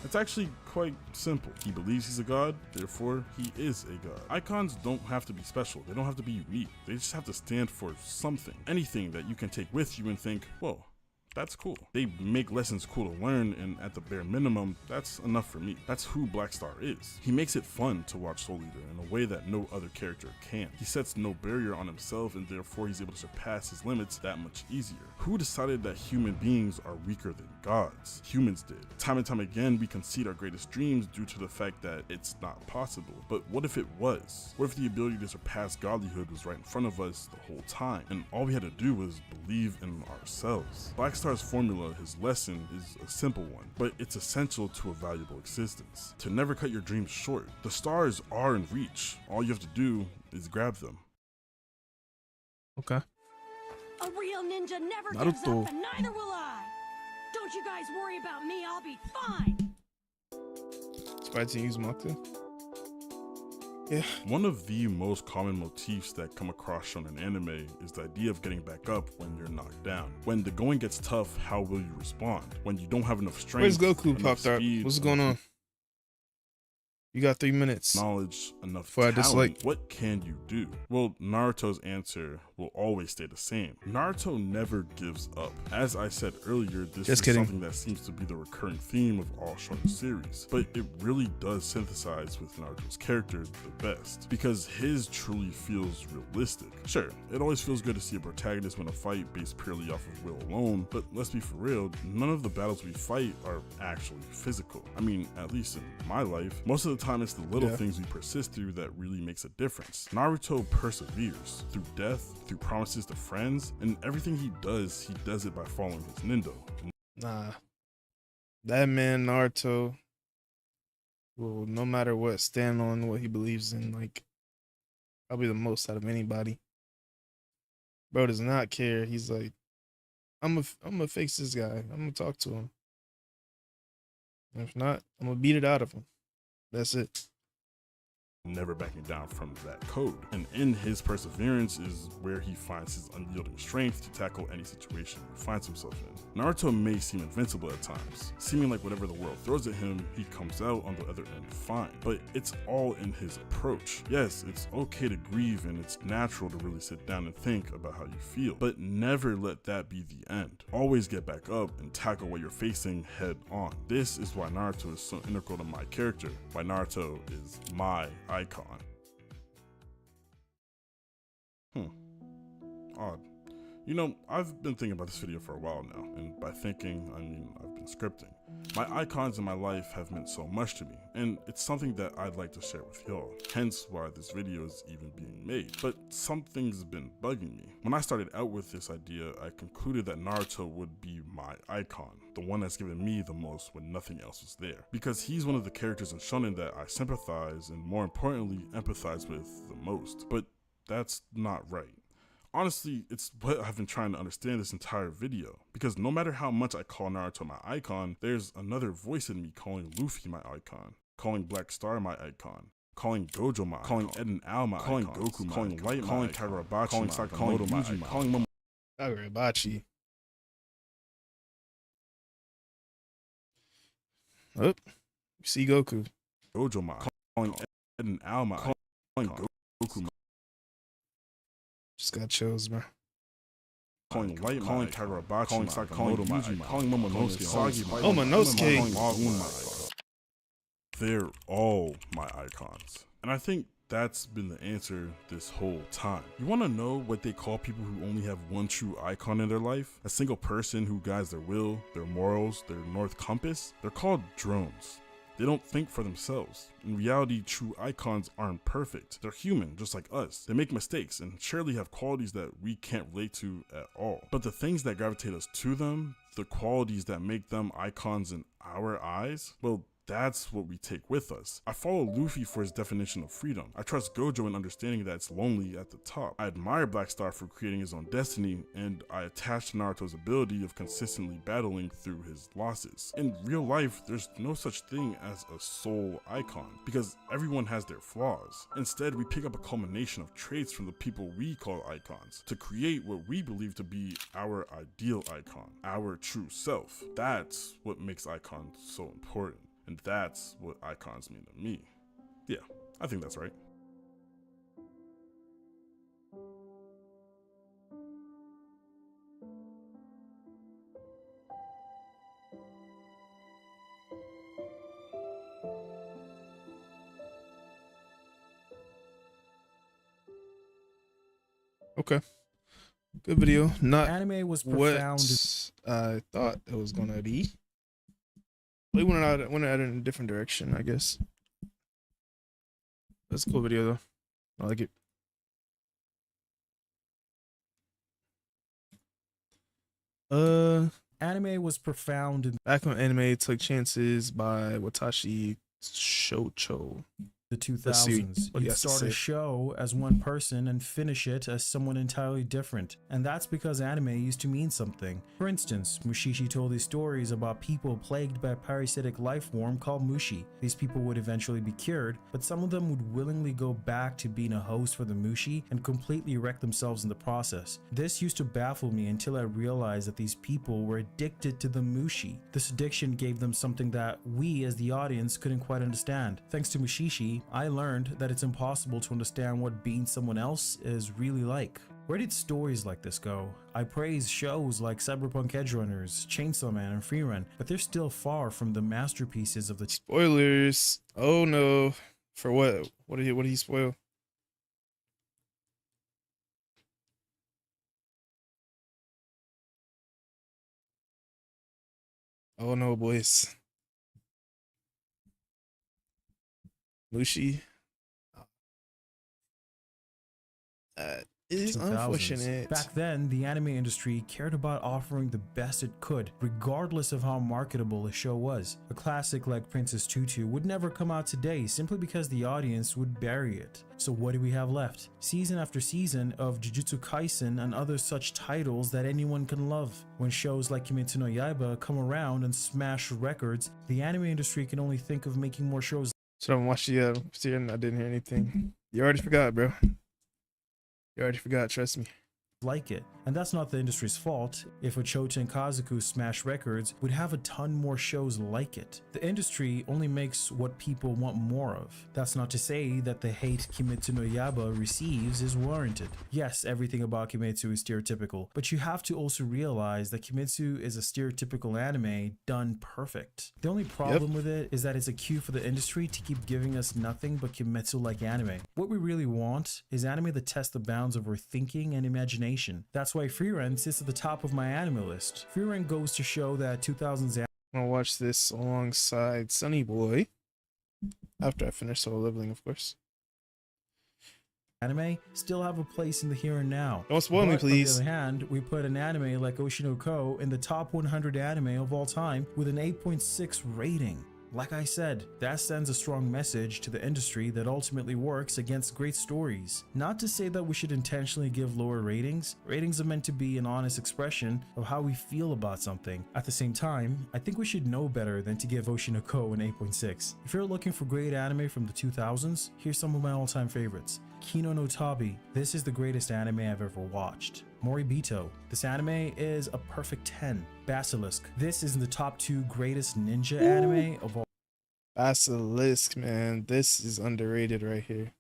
It's actually quite simple. He believes he's a god, therefore he is a god. Icons don't have to be special, they don't have to be unique, they just have to stand for something. Anything that you can take with you and think, whoa, that's cool. They make lessons cool to learn, and at the bare minimum, that's enough for me. That's who Black Star is. He makes it fun to watch Soul Eater in a way that no other character can. He sets no barrier on himself, and therefore he's able to surpass his limits that much easier. Who decided that human beings are weaker than gods? Humans did. Time and time again, we concede our greatest dreams due to the fact that it's not possible. But what if it was? What if the ability to surpass godlyhood was right in front of us the whole time, and all we had to do was believe in ourselves? Black Star's formula, his lesson, is a simple one, but it's essential to a valuable existence. To never cut your dreams short. The stars are in reach. All you have to do is grab them. Okay. A real ninja never gives Naruto. up, and neither will I. Don't you guys worry about me, I'll be fine. Surprised to use Maka. Yeah. One of the most common motifs that come across shonen anime is the idea of getting back up when you're knocked down. When the going gets tough, how will you respond? When you don't have enough strength, Where's Goku enough popped up? speed, What's going on? You got 3 minutes. knowledge, enough Before I talent, dislike. what can you do? Well, Naruto's answer will always stay the same. Naruto never gives up. As I said earlier, this Just is kidding. something that seems to be the recurring theme of all shonen series, but it really does synthesize with Naruto's character the best, because his truly feels realistic. Sure, it always feels good to see a protagonist win a fight based purely off of will alone, but let's be for real, none of the battles we fight are actually physical. I mean, at least in my life, most of the time it's the little things we persist through that really makes a difference. Naruto perseveres through death, through promises to friends, and everything he does it by following his Nindo. Nah. That man, Naruto, will no matter what, stand on what he believes in, like, probably the most out of anybody. Bro does not care. He's like, I'm gonna fix this guy. I'm gonna talk to him. And if not, I'm gonna beat it out of him. That's it. Never backing down from that code. And in his perseverance is where he finds his unyielding strength to tackle any situation he finds himself in. Naruto may seem invincible at times, seeming like whatever the world throws at him, he comes out on the other end fine. But it's all in his approach. Yes, it's okay to grieve and it's natural to really sit down and think about how you feel, but never let that be the end. Always get back up and tackle what you're facing head on. This is why Naruto is so integral to my character, why Naruto is my icon. Odd. You know, I've been thinking about this video for a while now, and by thinking, I mean I've been scripting. My icons in my life have meant so much to me, and it's something that I'd like to share with y'all, hence why this video is even being made. But something's been bugging me. When I started out with this idea, I concluded that Naruto would be my icon, the one that's given me the most when nothing else was there. Because he's one of the characters in shonen that I sympathize and more importantly, empathize with the most. But that's not right. Honestly, it's what I've been trying to understand this entire video, because no matter how much I call Naruto my icon, there's another voice in me calling Luffy my icon, calling Black Star my icon, calling Gojo my icon, calling Ed and Al my calling icons, Goku my calling icon, Light calling Kagurabachi, calling Sakamoto my icon, calling Momo. Kagurabachi. Oh, you see Goku. Gojo my calling Ed and Al my calling Goku my Just got chills, bro. calling Light, calling Kagurabachi, calling Sakamoto, calling Momonosuke, Sagi, Momonosuke. calling Magun my icon. They're all my icons. And I think that's been the answer this whole time. You want to know what they call people who only have one true icon in their life? A single person who guides their will, their morals, their north compass? They're called drones. They don't think for themselves. In reality, true icons aren't perfect. They're human, just like us. They make mistakes and surely have qualities that we can't relate to at all. But the things that gravitate us to them, the qualities that make them icons in our eyes, well, that's what we take with us. I follow Luffy for his definition of freedom. I trust Gojo in understanding that it's lonely at the top. I admire Black Star for creating his own destiny, and I attach to Naruto's ability of consistently battling through his losses. In real life, there's no such thing as a sole icon, because everyone has their flaws. Instead, we pick up a culmination of traits from the people we call icons to create what we believe to be our ideal icon, our true self. That's what makes icons so important. And that's what icons mean to me. Yeah, I think that's right. Okay. Good video. Not Anime was what profound. I thought it was gonna be. We went out in a different direction, I guess. That's a cool video though. I like it. Anime was profound in Back when anime took chances by Watashi Shocho. the Let's see 2000s. what he You'd has to start a say. show as one person and finish it as someone entirely different. And that's because anime used to mean something. For instance, Mushishi told these stories about people plagued by a parasitic life form called Mushi. These people would eventually be cured, but some of them would willingly go back to being a host for the Mushi and completely wreck themselves in the process. This used to baffle me until I realized that these people were addicted to the Mushi. This addiction gave them something that we as the audience couldn't quite understand. Thanks to Mushishi, I learned that it's impossible to understand what being someone else is really like. Where did stories like this go? I praise shows like Cyberpunk Edgerunners, Chainsaw Man, and Freerun, but they're still far from the masterpieces of the Spoilers. Oh no. For what? What did he spoil? Oh no, boys. Mushi. It is 2000s. unfortunate. Back then, the anime industry cared about offering the best it could, regardless of how marketable a show was. A classic like Princess Tutu would never come out today simply because the audience would bury it. So what do we have left? Season after season of Jujutsu Kaisen and other such titles that anyone can love. When shows like Kimetsu no Yaiba come around and smash records, the anime industry can only think of making more shows So I watched the series. I didn't hear anything. You already forgot, bro. You already forgot, trust me. like it. And that's not the industry's fault. If Ochota and Kazoku smash records, we'd have a ton more shows like it. The industry only makes what people want more of. That's not to say that the hate Kimetsu no Yaiba receives is warranted. Yes, everything about Kimetsu is stereotypical, but you have to also realize that Kimetsu is a stereotypical anime done perfect. The only problem with it is that it's a cue for the industry to keep giving us nothing but Kimetsu-like anime. What we really want is anime that tests the bounds of our thinking and imagination. That's why Freerun sits at the top of my anime list. Freerun goes to show that 2000s I'm gonna watch this alongside Sunny Boy after I finish Solo Leveling, of course. anime still have a place in the here and now. Don't spoil me, But please. On the other hand, we put an anime like Oshinoko in the top 100 anime of all time with an 8.6 rating. Like I said, that sends a strong message to the industry that ultimately works against great stories. Not to say that we should intentionally give lower ratings. Ratings are meant to be an honest expression of how we feel about something. At the same time, I think we should know better than to give Oshinoko an 8.6. If you're looking for great anime from the 2000s, here's some of my all-time favorites. Kino no Tabi. This is the greatest anime I've ever watched. Moribito. This anime is a perfect 10. Basilisk. This is in the top 2 greatest ninja anime of all Basilisk, man. This is underrated right here.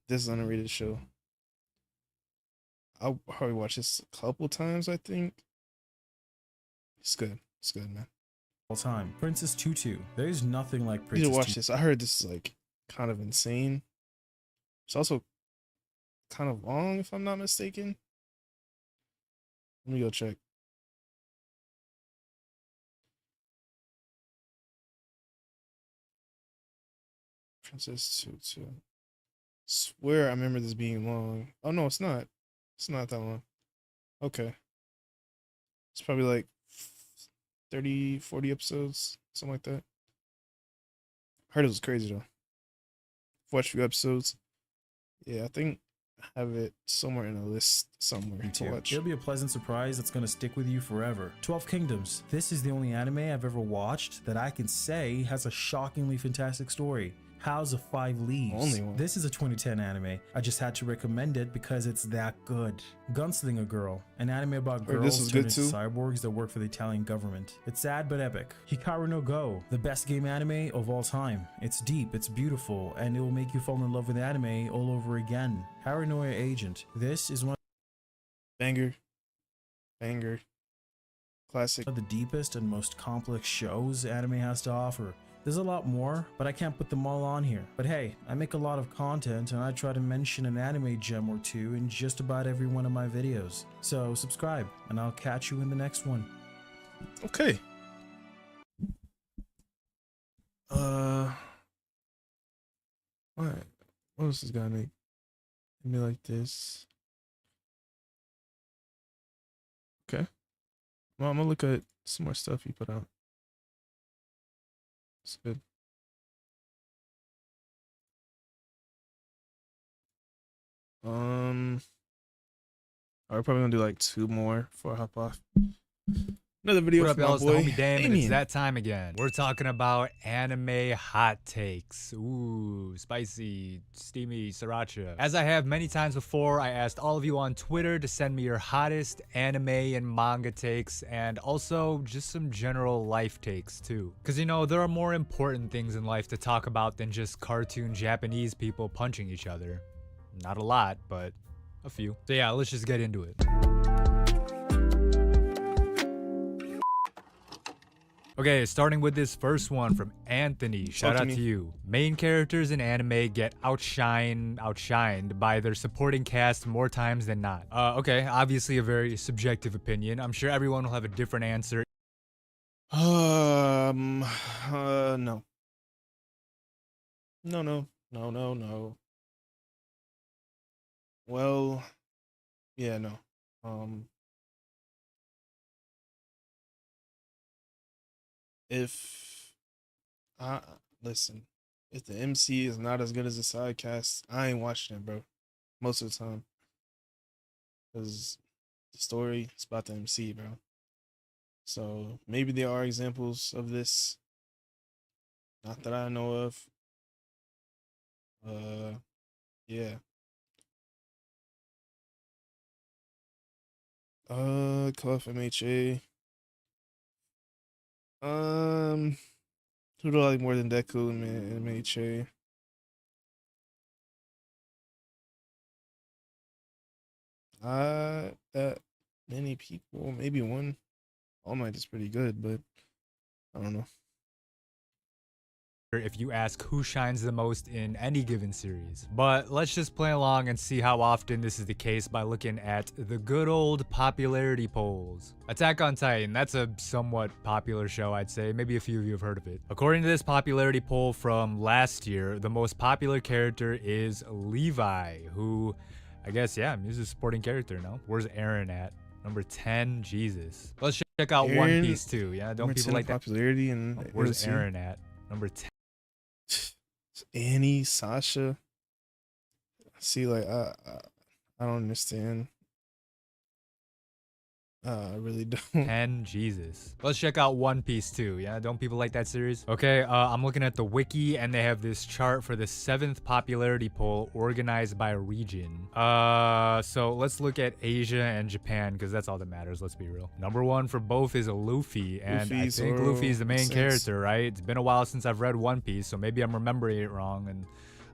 This is an underrated show. I'll probably watch this a couple times, I think. It's good. It's good, man. All time. Princess Tutu. There's nothing like You need Princess to watch Tutu. this. I heard this is like kind of insane. It's also kind of long, if I'm not mistaken. Let me go check. Princess Tutu. Swear I remember this being long. Oh no, it's not. It's not that long. Okay. It's probably like 30, 40 episodes, something like that. Heard it was crazy though. Watched a few episodes. Yeah, I think I have it somewhere in a list somewhere to watch. It'll be a pleasant surprise that's gonna stick with you forever. 12 Kingdoms. This is the only anime I've ever watched that I can say has a shockingly fantastic story. House of Five Leaves. Only one. This is a 2010 anime. I just had to recommend it because it's that good. Gunslinger Girl, an anime about Heard girls this was turned good into too. cyborgs that work for the Italian government. It's sad but epic. Hikaru no Go, the best game anime of all time. It's deep, it's beautiful, and it will make you fall in love with anime all over again. Paranoia Agent. This is one Banger. Classic. of the deepest and most complex shows anime has to offer. There's a lot more, but I can't put them all on here. But hey, I make a lot of content and I try to mention an anime gem or two in just about every one of my videos. So subscribe and I'll catch you in the next one. Okay. What? What else is gonna make me like this? Okay. Well, I'm gonna look at some more stuff you put out. It's good. We're probably gonna do like 2 more before I hop off. Another video What up, from my y'all? It's the boy homie Dame, and it's Damien. that time again. We're talking about anime hot takes. Ooh, spicy, steamy sriracha. As I have many times before, I asked all of you on Twitter to send me your hottest anime and manga takes, and also just some general life takes too. Because you know, there are more important things in life to talk about than just cartoon Japanese people punching each other. Not a lot, but a few. So yeah, let's just get into it. Okay, starting with this first one from Anthony. Shout to out me. to you. Main characters in anime get outshined by their supporting cast more times than not. Okay, obviously a very subjective opinion. I'm sure everyone will have a different answer. No. No. Well, yeah, no. If listen, if the MC is not as good as the side cast, I ain't watching it, bro. Most of the time, because the story is about the MC, bro. So maybe there are examples of this, not that I know of. Yeah. Call of MHA. Who do I like more than Deku and MHA? That many people. Maybe one. All Might is pretty good, but I don't know. If you ask who shines the most in any given series. But let's just play along and see how often this is the case by looking at the good old popularity polls. Attack on Titan, that's a somewhat popular show, I'd say. Maybe a few of you have heard of it. According to this popularity poll from last year, the most popular character is Levi, who, I guess, yeah, he's a supporting character, no? Where's Aaron at? Number 10, Jesus. Let's check out One Aaron, Piece too, yeah? Don't Number people 10 like that? popularity and Where's Aaron at? Number 10. Annie, Sasha. See, like I don't understand. I really don't. 10, Jesus. Let's check out One Piece too, yeah? Don't people like that series? Okay, I'm looking at the wiki and they have this chart for the 7th popularity poll organized by region. So let's look at Asia and Japan because that's all that matters, let's be real. Number 1 for both is Luffy, and I Luffy, think Zoro, Luffy's the main makes sense. character, right? It's been a while since I've read One Piece, so maybe I'm remembering it wrong, and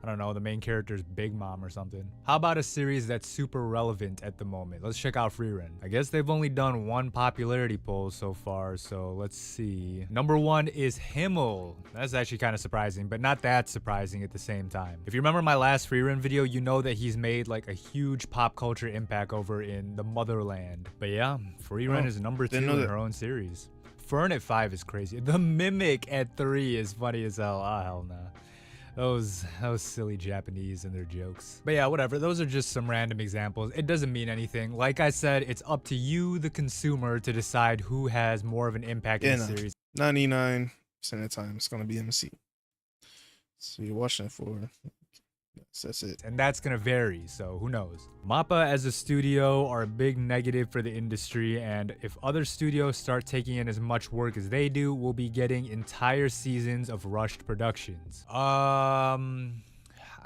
I don't know, the main character's Big Mom or something. How about a series that's super relevant at the moment? Let's check out Freerun. I guess they've only done one popularity poll so far, so let's see. Number 1 is Himmel. That's actually kind of surprising, but not that surprising at the same time. If you remember my last Freerun video, you know that he's made like a huge pop culture impact over in the motherland. But yeah, Freerun is number 2 in her own series. Fern at 5 is crazy. The Mimic at 3 is funny as hell. Ah, hell nah. Those silly Japanese and their jokes. But yeah, whatever. Those are just some random examples. It doesn't mean anything. Like I said, it's up to you, the consumer, to decide who has more of an impact in the series. 99% of the time, it's gonna be MC. So you're watching it for. That's it. And that's gonna vary, so who knows. MAPPA as a studio are a big negative for the industry, and if other studios start taking in as much work as they do, we'll be getting entire seasons of rushed productions. I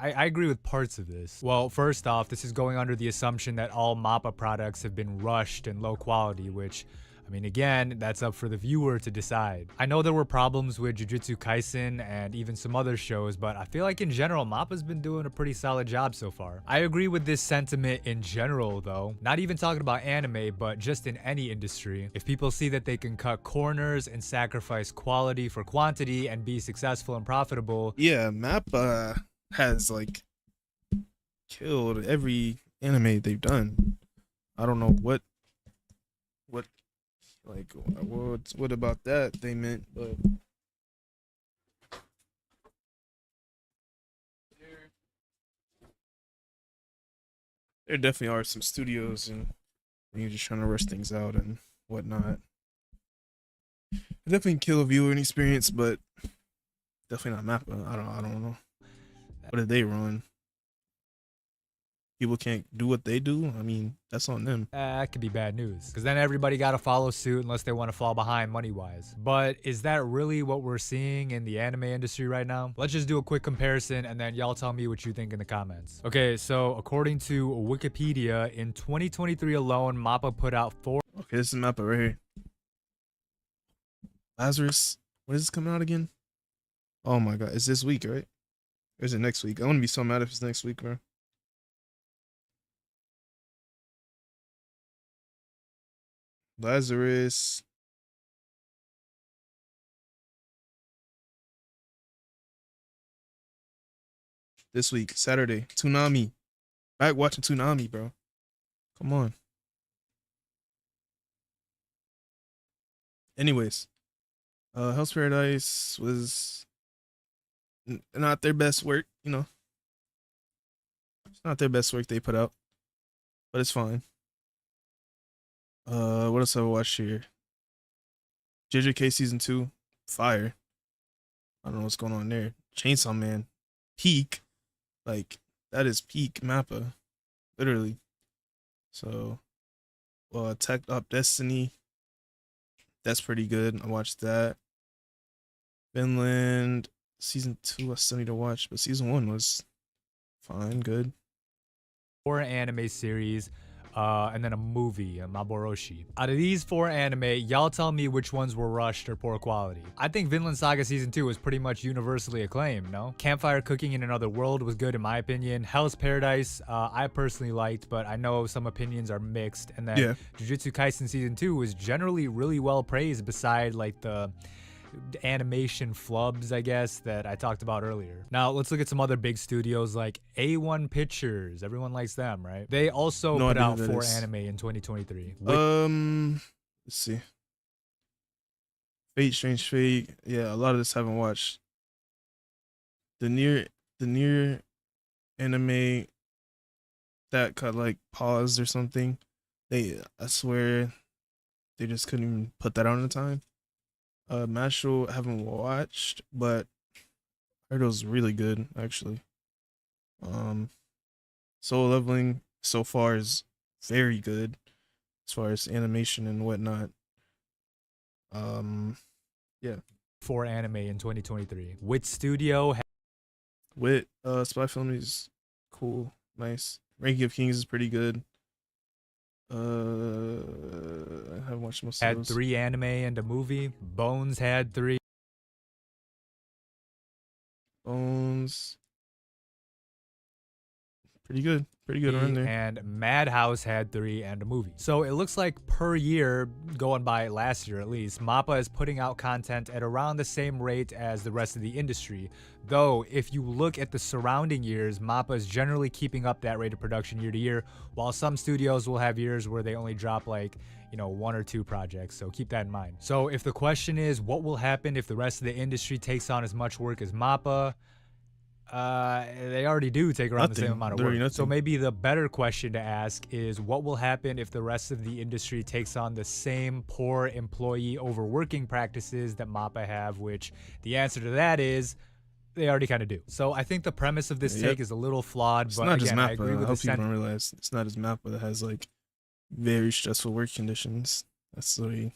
agree with parts of this. Well, first off, this is going under the assumption that all MAPPA products have been rushed and low quality, which, I mean, again, that's up for the viewer to decide. I know there were problems with Jujutsu Kaisen and even some other shows, but I feel like in general, MAPPA's been doing a pretty solid job so far. I agree with this sentiment in general though, not even talking about anime, but just in any industry. If people see that they can cut corners and sacrifice quality for quantity and be successful and profitable. Yeah, MAPPA has like killed every anime they've done. I don't know what what about that they meant, but there definitely are some studios and you're just trying to rush things out and whatnot. It definitely kill a viewing experience, but definitely not MAPPA. I don't know. What did they run? People can't do what they do. I mean, that's on them. That could be bad news, because then everybody got to follow suit unless they want to fall behind money-wise. But is that really what we're seeing in the anime industry right now? Let's just do a quick comparison, and then y'all tell me what you think in the comments. Okay, so according to Wikipedia, in 2023 alone, MAPPA put out 4... Okay, this is MAPPA right here. Lazarus. When is this coming out again? Oh my god, it's this week, right? Or is it next week? I'm gonna be so mad if it's next week, bro. Lazarus. This week, Saturday. Toonami. Back watching Toonami, bro. Come on. Anyways, Hell's Paradise was not their best work, you know. It's not their best work they put out, but it's fine. What else have I watched here? JJK season 2, fire. I don't know what's going on there. Chainsaw Man, peak, like that is peak MAPPA, literally. So, Attack Up Destiny, that's pretty good. I watched that. Finland season 2, I still need to watch, but season 1 was fine, good. 4 anime series. And then a movie, Maboroshi. Out of these 4 anime, y'all tell me which ones were rushed or poor quality. I think Vinland Saga Season 2 was pretty much universally acclaimed, no? Campfire Cooking in Another World was good in my opinion. Hell's Paradise, I personally liked, but I know some opinions are mixed. And then Jujutsu Kaisen Season 2 was generally really well praised beside like the animation flubs, I guess, that I talked about earlier. Now, let's look at some other big studios like A1 Pictures. Everyone likes them, right? They also put out 4 anime in 2023. Let's see. Fate, Strange Fate. Yeah, a lot of this I haven't watched. The near anime that got like paused or something. I swear they just couldn't even put that on in time. Mashal I haven't watched, but I heard it was really good actually. Solo Leveling so far is very good as far as animation and whatnot. Yeah. 4 anime in 2023. Wit Studio. Wit, Spy Family is cool, nice. Ranking of Kings is pretty good. I haven't watched most of those. Had 3 anime and a movie. Bones had 3. Bones. Pretty good. Pretty good around there. And Madhouse had 3 and a movie. So it looks like per year, going by last year at least, MAPPA is putting out content at around the same rate as the rest of the industry. Though, if you look at the surrounding years, MAPPA is generally keeping up that rate of production year to year, while some studios will have years where they only drop like, 1 or 2 projects, so keep that in mind. So if the question is, what will happen if the rest of the industry takes on as much work as MAPPA? They already do take around the same amount of work. So maybe the better question to ask is, what will happen if the rest of the industry takes on the same poor employee overworking practices that MAPPA have, which the answer to that is they already kind of do. So I think the premise of this take is a little flawed, but again, I agree with I the hope people sentiment. don't realize it's not just MAPPA that has like very stressful work conditions. That's the way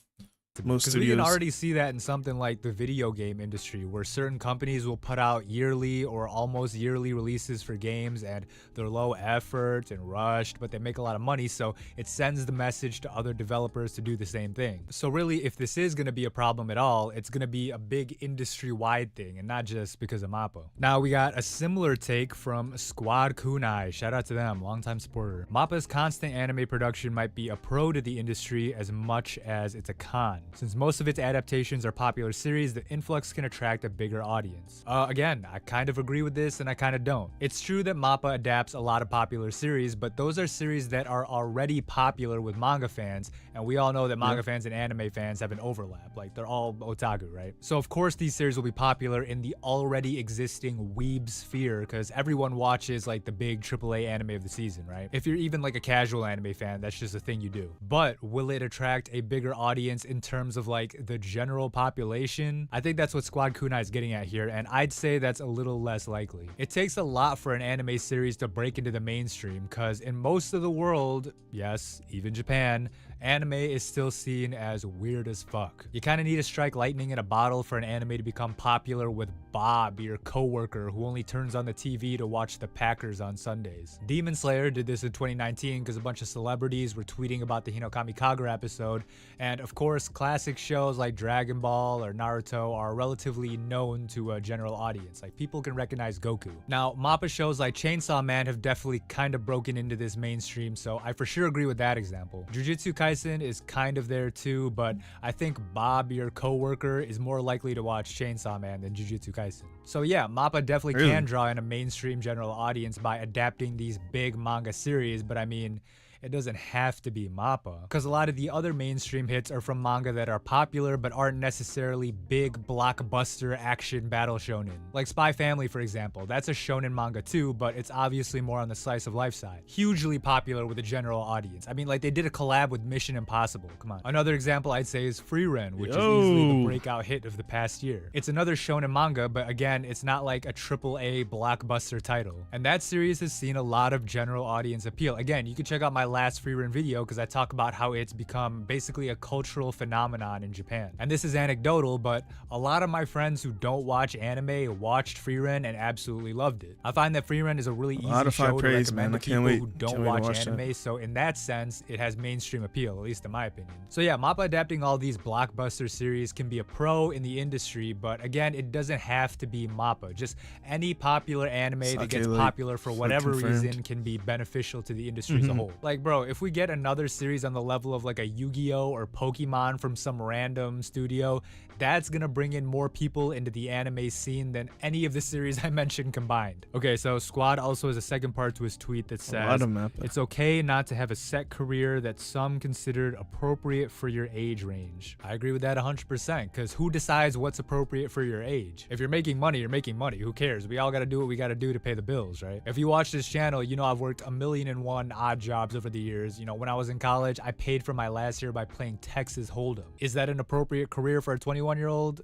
most Because we can studios. already see that in something like the video game industry, where certain companies will put out yearly or almost yearly releases for games, and they're low effort and rushed, but they make a lot of money, so it sends the message to other developers to do the same thing. So really, if this is going to be a problem at all, it's going to be a big industry-wide thing, and not just because of MAPPA. Now, we got a similar take from Squad Kunai. Shout out to them, longtime supporter. MAPPA's constant anime production might be a pro to the industry as much as it's a con. Since most of its adaptations are popular series, the influx can attract a bigger audience. Again, I kind of agree with this and I kind of don't. It's true that MAPPA adapts a lot of popular series, but those are series that are already popular with manga fans, and we all know that manga fans and anime fans have an overlap. Like, they're all otaku, right? So of course these series will be popular in the already existing weeb sphere, because everyone watches like the big AAA anime of the season, right? If you're even like a casual anime fan, that's just a thing you do. But will it attract a bigger audience in terms of like the general population? I think that's what Squad Kunai is getting at here, and I'd say that's a little less likely. It takes a lot for an anime series to break into the mainstream, because in most of the world, yes, even Japan, anime is still seen as weird as fuck. You kind of need to strike lightning in a bottle for an anime to become popular with Bob, your coworker who only turns on the TV to watch the Packers on Sundays. Demon Slayer did this in 2019 because a bunch of celebrities were tweeting about the Hinokami Kagura episode, and of course classic shows like Dragon Ball or Naruto are relatively known to a general audience. Like, people can recognize Goku. Now, MAPPA shows like Chainsaw Man have definitely kind of broken into this mainstream, so I for sure agree with that example. Jujutsu Kaisen is kind of there too, but I think Bob, your coworker, is more likely to watch Chainsaw Man than Jujutsu Kaisen. So yeah, MAPPA definitely can draw in a mainstream general audience by adapting these big manga series, but I mean, it doesn't have to be MAPPA, because a lot of the other mainstream hits are from manga that are popular but aren't necessarily big blockbuster action battle shonen. Like Spy Family, for example. That's a shonen manga too, but it's obviously more on the slice of life side. Hugely popular with a general audience. I mean, like, they did a collab with Mission Impossible, come on. Another example I'd say is Free Ren, which is easily the breakout hit of the past year. It's another shonen manga, but again, it's not like a AAA blockbuster title. And that series has seen a lot of general audience appeal. Again, you can check out my last Free Ren video because I talk about how it's become basically a cultural phenomenon in Japan. And this is anecdotal, but a lot of my friends who don't watch anime watched Free Ren and absolutely loved it. I find that Free Ren is a really easy show to recommend to people who don't watch anime, so in that sense, it has mainstream appeal, at least in my opinion. So yeah, MAPPA adapting all these blockbuster series can be a pro in the industry, but again, it doesn't have to be MAPPA. Just any popular anime that gets popular for whatever reason can be beneficial to the industry as a whole. Like, bro, if we get another series on the level of like a Yu-Gi-Oh or Pokemon from some random studio, that's gonna bring in more people into the anime scene than any of the series I mentioned combined. Okay, so Squad also has a second part to his tweet that says, it's okay not to have a set career that some considered appropriate for your age range. I agree with that 100%, because who decides what's appropriate for your age? If you're making money, you're making money. Who cares? We all gotta do what we gotta do to pay the bills, right? If you watch this channel, you know I've worked 1,000,001 odd jobs over the years. You know, when I was in college, I paid for my last year by playing Texas Hold'em. Is that an appropriate career for a 21-year-old?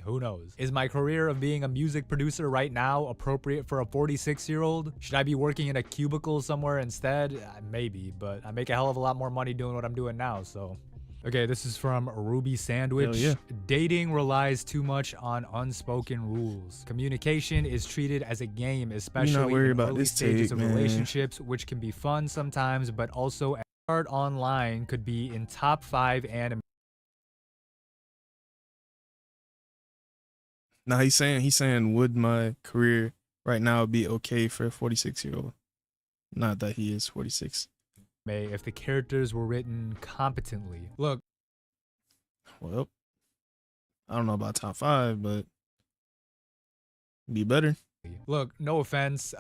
Who knows? Is my career of being a music producer right now appropriate for a 46-year-old? Should I be working in a cubicle somewhere instead? Maybe, but I make a hell of a lot more money doing what I'm doing now, so. Okay, this is from Ruby Sandwich. Dating relies too much on unspoken rules. Communication is treated as a game, especially in early stages of relationships, which can be fun sometimes, but also art online could be in top 5 anime. Now he's saying would my career right now be okay for a 46-year-old? Not that he is 46. if the characters were written competently. Look, Well, I don't know about top 5, but be better. no offense,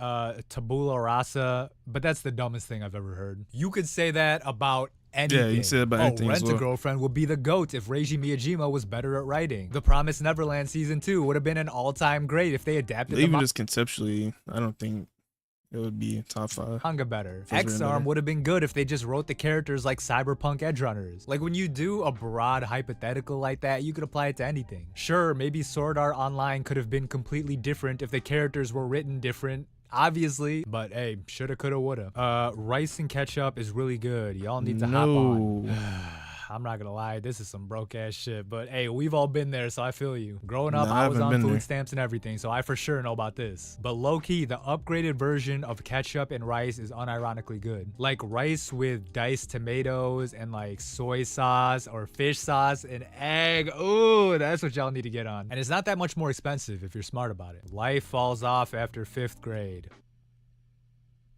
tabula rasa, but that's the dumbest thing I've ever heard. You could say that about anything. Yeah, you can say that about anything as well. Rent-A-Girlfriend would be the GOAT if Reiji Miyajima was better at writing. The Promised Neverland Season 2 would have been an all-time great if they adapted the Even just conceptually, I don't think it would be top 5. manga better. Feels written X-Arm better. would have been good if they just wrote the characters like Cyberpunk Edgerunners. Like, when you do a broad hypothetical like that, you could apply it to anything. Sure, maybe Sword Art Online could have been completely different if the characters were written different, obviously, but hey, shoulda, coulda, woulda. Rice and Ketchup is really good. Y'all need to hop on. I'm not gonna lie, this is some broke ass shit, but hey, we've all been there, so I feel you. Growing up, Nah, I I was haven't on been food there. stamps and everything, so I for sure know about this. But low-key, the upgraded version of ketchup and rice is unironically good. Like rice with diced tomatoes and like soy sauce or fish sauce and egg. Ooh, that's what y'all need to get on. And it's not that much more expensive if you're smart about it. Life falls off after 5th grade.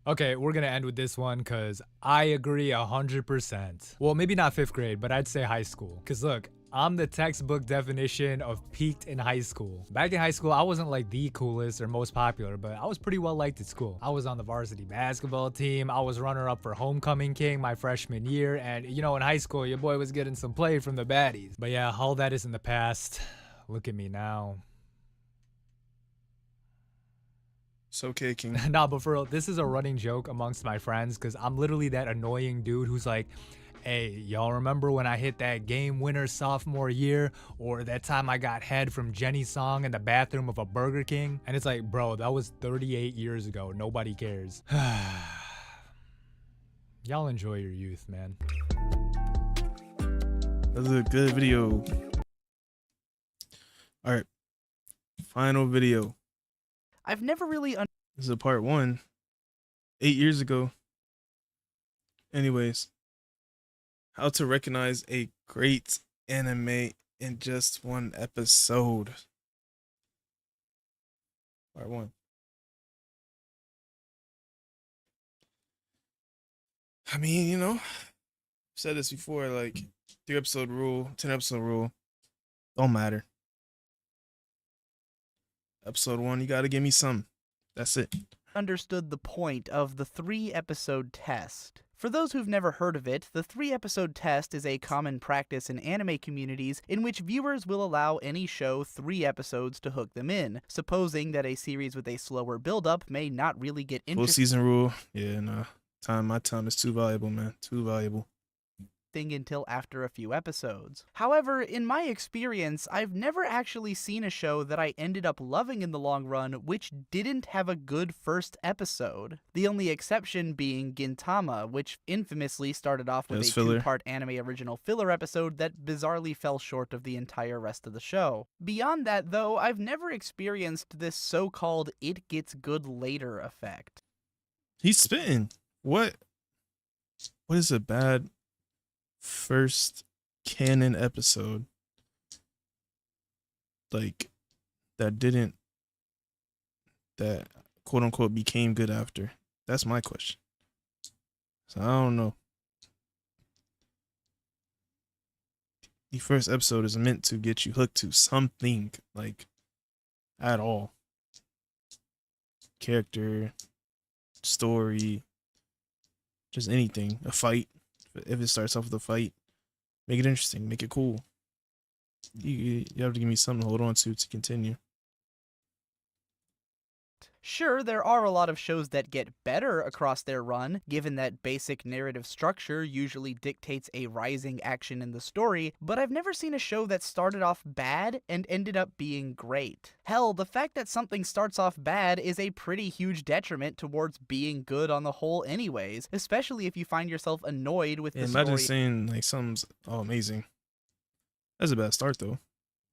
Okay, we're gonna end with this one because I agree 100%. Well, maybe not 5th grade, but I'd say high school. Because look, I'm the textbook definition of peaked in high school. Back in high school, I wasn't like the coolest or most popular, but I was pretty well liked at school. I was on the varsity basketball team. I was runner-up for homecoming king my freshman year. And you know, in high school, your boy was getting some play from the baddies. But yeah, all that is in the past. Look at me now. It's okay, King. Nah, but for real, this is a running joke amongst my friends because I'm literally that annoying dude who's like, hey, y'all remember when I hit that game winner sophomore year? Or that time I got head from Jenny Song in the bathroom of a Burger King? And it's like, bro, that was 38 years ago. Nobody cares. Y'all enjoy your youth, man. That was a good video. All right. Final video. I've never really This is part 1. 8 years ago. Anyways. How to recognize a great anime in just one episode. Part 1. I mean, you know, I've said this before, like 3-episode rule, 10-episode rule, don't matter. Episode 1, you gotta give me some. That's it. understood the point of the 3-episode test. For those who've never heard of it, the 3-episode test is a common practice in anime communities in which viewers will allow any show 3 episodes to hook them in, supposing that a series with a slower build-up may not really get Full interesting season rule. Yeah, nah. My time is too valuable, man. Too valuable. until after a few episodes. However, in my experience, I've never actually seen a show that I ended up loving in the long run which didn't have a good first episode. The only exception being Gintama, which infamously started off with That's a filler. 2-part anime original filler episode that bizarrely fell short of the entire rest of the show. Beyond that, though, I've never experienced this so-called it gets good later effect. He's spitting. What is a bad first canon episode? Like, that quote unquote became good after? That's my question. So I don't know. The first episode is meant to get you hooked to something, like, at all. Character, story, just anything. A fight. If it starts off with a fight, make it interesting, make it cool. You have to give me something to hold on to continue. Sure, there are a lot of shows that get better across their run, given that basic narrative structure usually dictates a rising action in the story, but I've never seen a show that started off bad and ended up being great. Hell, the fact that something starts off bad is a pretty huge detriment towards being good on the whole anyways, especially if you find yourself annoyed with the Imagine story. saying like something's amazing. That's a bad start though.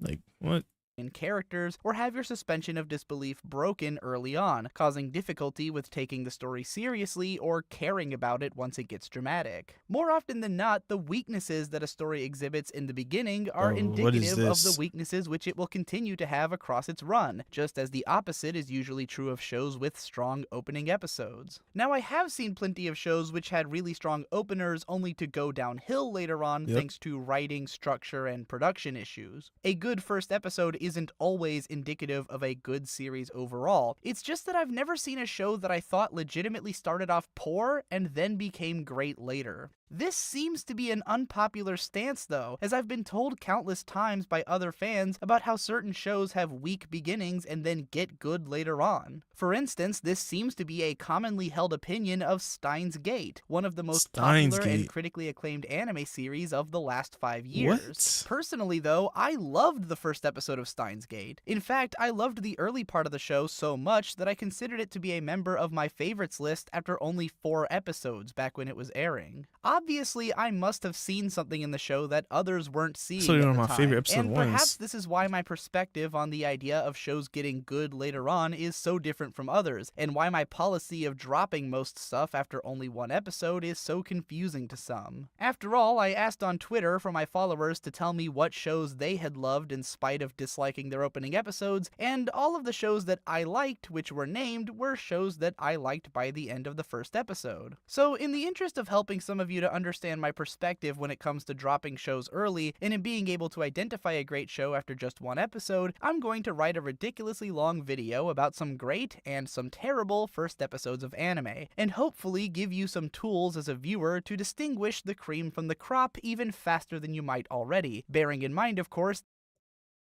Like what? characters, or have your suspension of disbelief broken early on, causing difficulty with taking the story seriously or caring about it once it gets dramatic. More often than not, the weaknesses that a story exhibits in the beginning are Bro, what is indicative of the this? weaknesses which it will continue to have across its run, just as the opposite is usually true of shows with strong opening episodes. Now, I have seen plenty of shows which had really strong openers only to go downhill later on Yep. thanks to writing, structure, and production issues. A good first episode isn't always indicative of a good series overall. It's just that I've never seen a show that I thought legitimately started off poor and then became great later. This seems to be an unpopular stance though, as I've been told countless times by other fans about how certain shows have weak beginnings and then get good later on. For instance, this seems to be a commonly held opinion of Steins Gate, one of the most Steins popular and Gate. critically acclaimed anime series of the last 5 years. What? Personally though, I loved the first episode of Steins Gate. In fact, I loved the early part of the show so much that I considered it to be a member of my favorites list after only 4 episodes back when it was airing. Obviously, I must have seen something in the show that others weren't seeing So at you're the one of my time, favorite episode and ones. perhaps this is why my perspective on the idea of shows getting good later on is so different from others, and why my policy of dropping most stuff after only 1 episode is so confusing to some. After all, I asked on Twitter for my followers to tell me what shows they had loved in spite of disliking their opening episodes, and all of the shows that I liked, which were named, were shows that I liked by the end of the first episode. So in the interest of helping some of you to understand my perspective when it comes to dropping shows early, and in being able to identify a great show after just 1 episode, I'm going to write a ridiculously long video about some great and some terrible first episodes of anime, and hopefully give you some tools as a viewer to distinguish the cream from the crop even faster than you might already, bearing in mind, of course,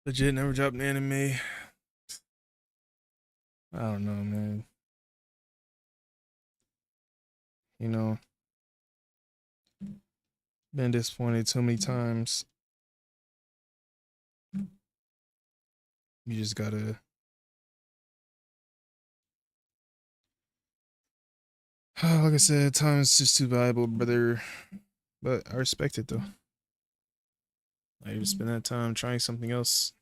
Legit never dropped an anime. I don't know, man. You know, been disappointed too many times. You just gotta. Like I said, time is just too valuable, brother. But I respect it though. I just spend that time trying something else.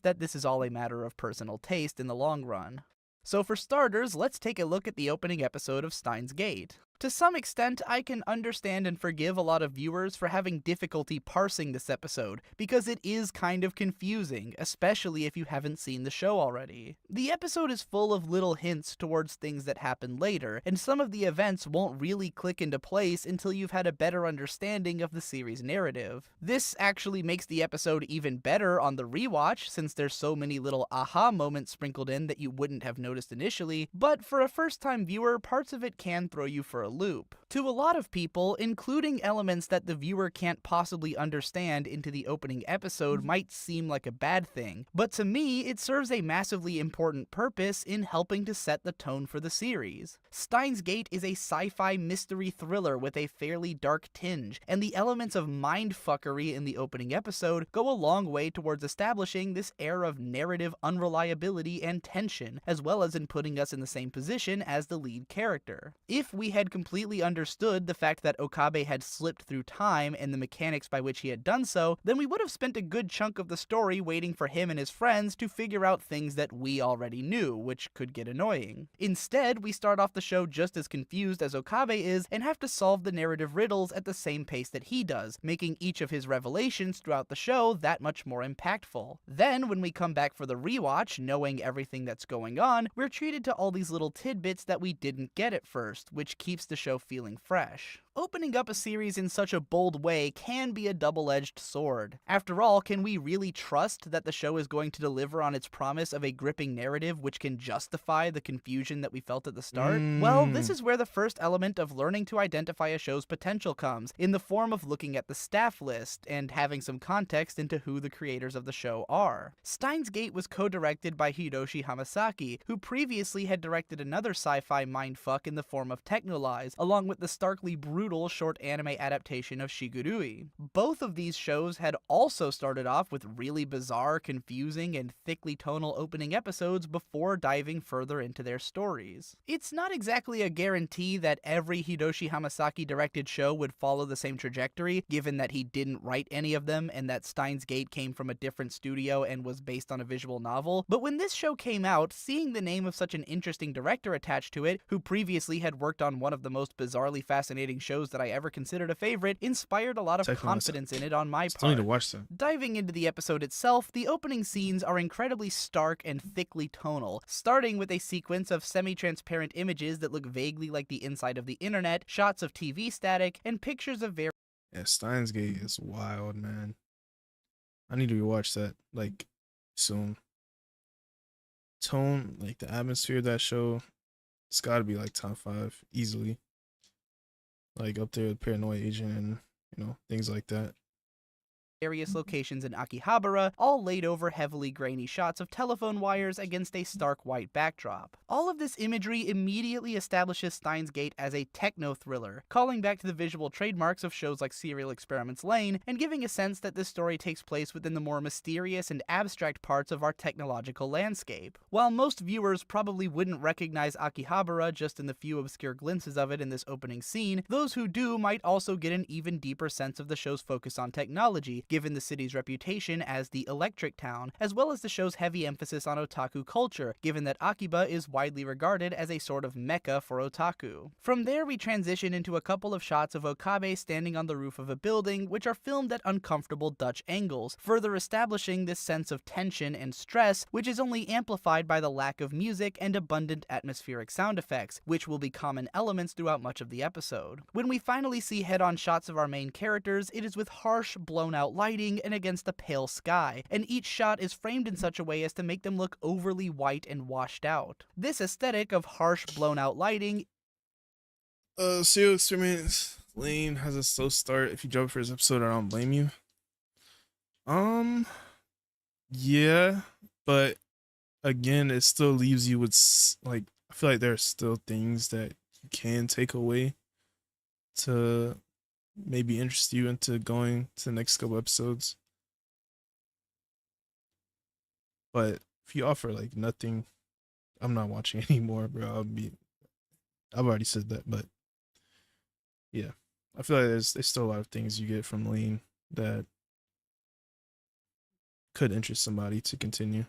that this is all a matter of personal taste in the long run. So for starters, let's take a look at the opening episode of Steins Gate. To some extent, I can understand and forgive a lot of viewers for having difficulty parsing this episode, because it is kind of confusing, especially if you haven't seen the show already. The episode is full of little hints towards things that happen later, and some of the events won't really click into place until you've had a better understanding of the series' narrative. This actually makes the episode even better on the rewatch, since there's so many little aha moments sprinkled in that you wouldn't have noticed initially, but for a first-time viewer, parts of it can throw you for a loop. To a lot of people, including elements that the viewer can't possibly understand into the opening episode might seem like a bad thing, but to me, it serves a massively important purpose in helping to set the tone for the series. Steins Gate is a sci-fi mystery thriller with a fairly dark tinge, and the elements of mindfuckery in the opening episode go a long way towards establishing this air of narrative unreliability and tension, as well as in putting us in the same position as the lead character. If we had completely understood the fact that Okabe had slipped through time and the mechanics by which he had done so, then we would have spent a good chunk of the story waiting for him and his friends to figure out things that we already knew, which could get annoying. Instead, we start off the show just as confused as Okabe is and have to solve the narrative riddles at the same pace that he does, making each of his revelations throughout the show that much more impactful. Then, when we come back for the rewatch, knowing everything that's going on, we're treated to all these little tidbits that we didn't get at first, which keeps the show feeling fresh. Opening up a series in such a bold way can be a double-edged sword. After all, can we really trust that the show is going to deliver on its promise of a gripping narrative which can justify the confusion that we felt at the start? Well, this is where the first element of learning to identify a show's potential comes, in the form of looking at the staff list and having some context into who the creators of the show are. Steins Gate was co-directed by Hiroshi Hamasaki, who previously had directed another sci-fi mindfuck in the form of Technolize, along with the starkly brutal brutal short anime adaptation of Shigurui. Both of these shows had also started off with really bizarre, confusing, and thickly tonal opening episodes before diving further into their stories. It's not exactly a guarantee that every Hiroshi Hamasaki directed show would follow the same trajectory, given that he didn't write any of them and that Steins Gate came from a different studio and was based on a visual novel, but when this show came out, seeing the name of such an interesting director attached to it, who previously had worked on one of the most bizarrely fascinating shows that I ever considered a favorite, inspired a lot of confidence in it on my Still need part. to watch that. Diving into the episode itself, the opening scenes are incredibly stark and thickly tonal, starting with a sequence of semi-transparent images that look vaguely like the inside of the internet, shots of TV static, and pictures of various Yeah, Steins Gate is wild, man. I need to rewatch that, like, soon. Tone, like, the atmosphere of that show, it's gotta be, like, top 5, easily. Like, up there with Paranoid Agent and, things like that. locations in Akihabara, all laid over heavily grainy shots of telephone wires against a stark white backdrop. All of this imagery immediately establishes Steins Gate as a techno-thriller, calling back to the visual trademarks of shows like Serial Experiments Lain, and giving a sense that this story takes place within the more mysterious and abstract parts of our technological landscape. While most viewers probably wouldn't recognize Akihabara just in the few obscure glimpses of it in this opening scene, those who do might also get an even deeper sense of the show's focus on technology, given the city's reputation as the electric town, as well as the show's heavy emphasis on otaku culture, given that Akiba is widely regarded as a sort of mecca for otaku. From there, we transition into a couple of shots of Okabe standing on the roof of a building, which are filmed at uncomfortable Dutch angles, further establishing this sense of tension and stress, which is only amplified by the lack of music and abundant atmospheric sound effects, which will be common elements throughout much of the episode. When we finally see head-on shots of our main characters, it is with harsh, blown-out lighting and against a pale sky, and each shot is framed in such a way as to make them look overly white and washed out. This aesthetic of harsh, blown-out lighting Serial Experiments Lane has a slow start. If you jump for his episode, I don't blame you. Yeah, but again, it still leaves you with, like, I feel like there are still things that you can take away to maybe interest you into going to the next couple episodes. But if you offer, like, nothing, I'm not watching anymore, bro. I've already said that, but yeah, I feel like there's still a lot of things you get from Lane that could interest somebody to continue.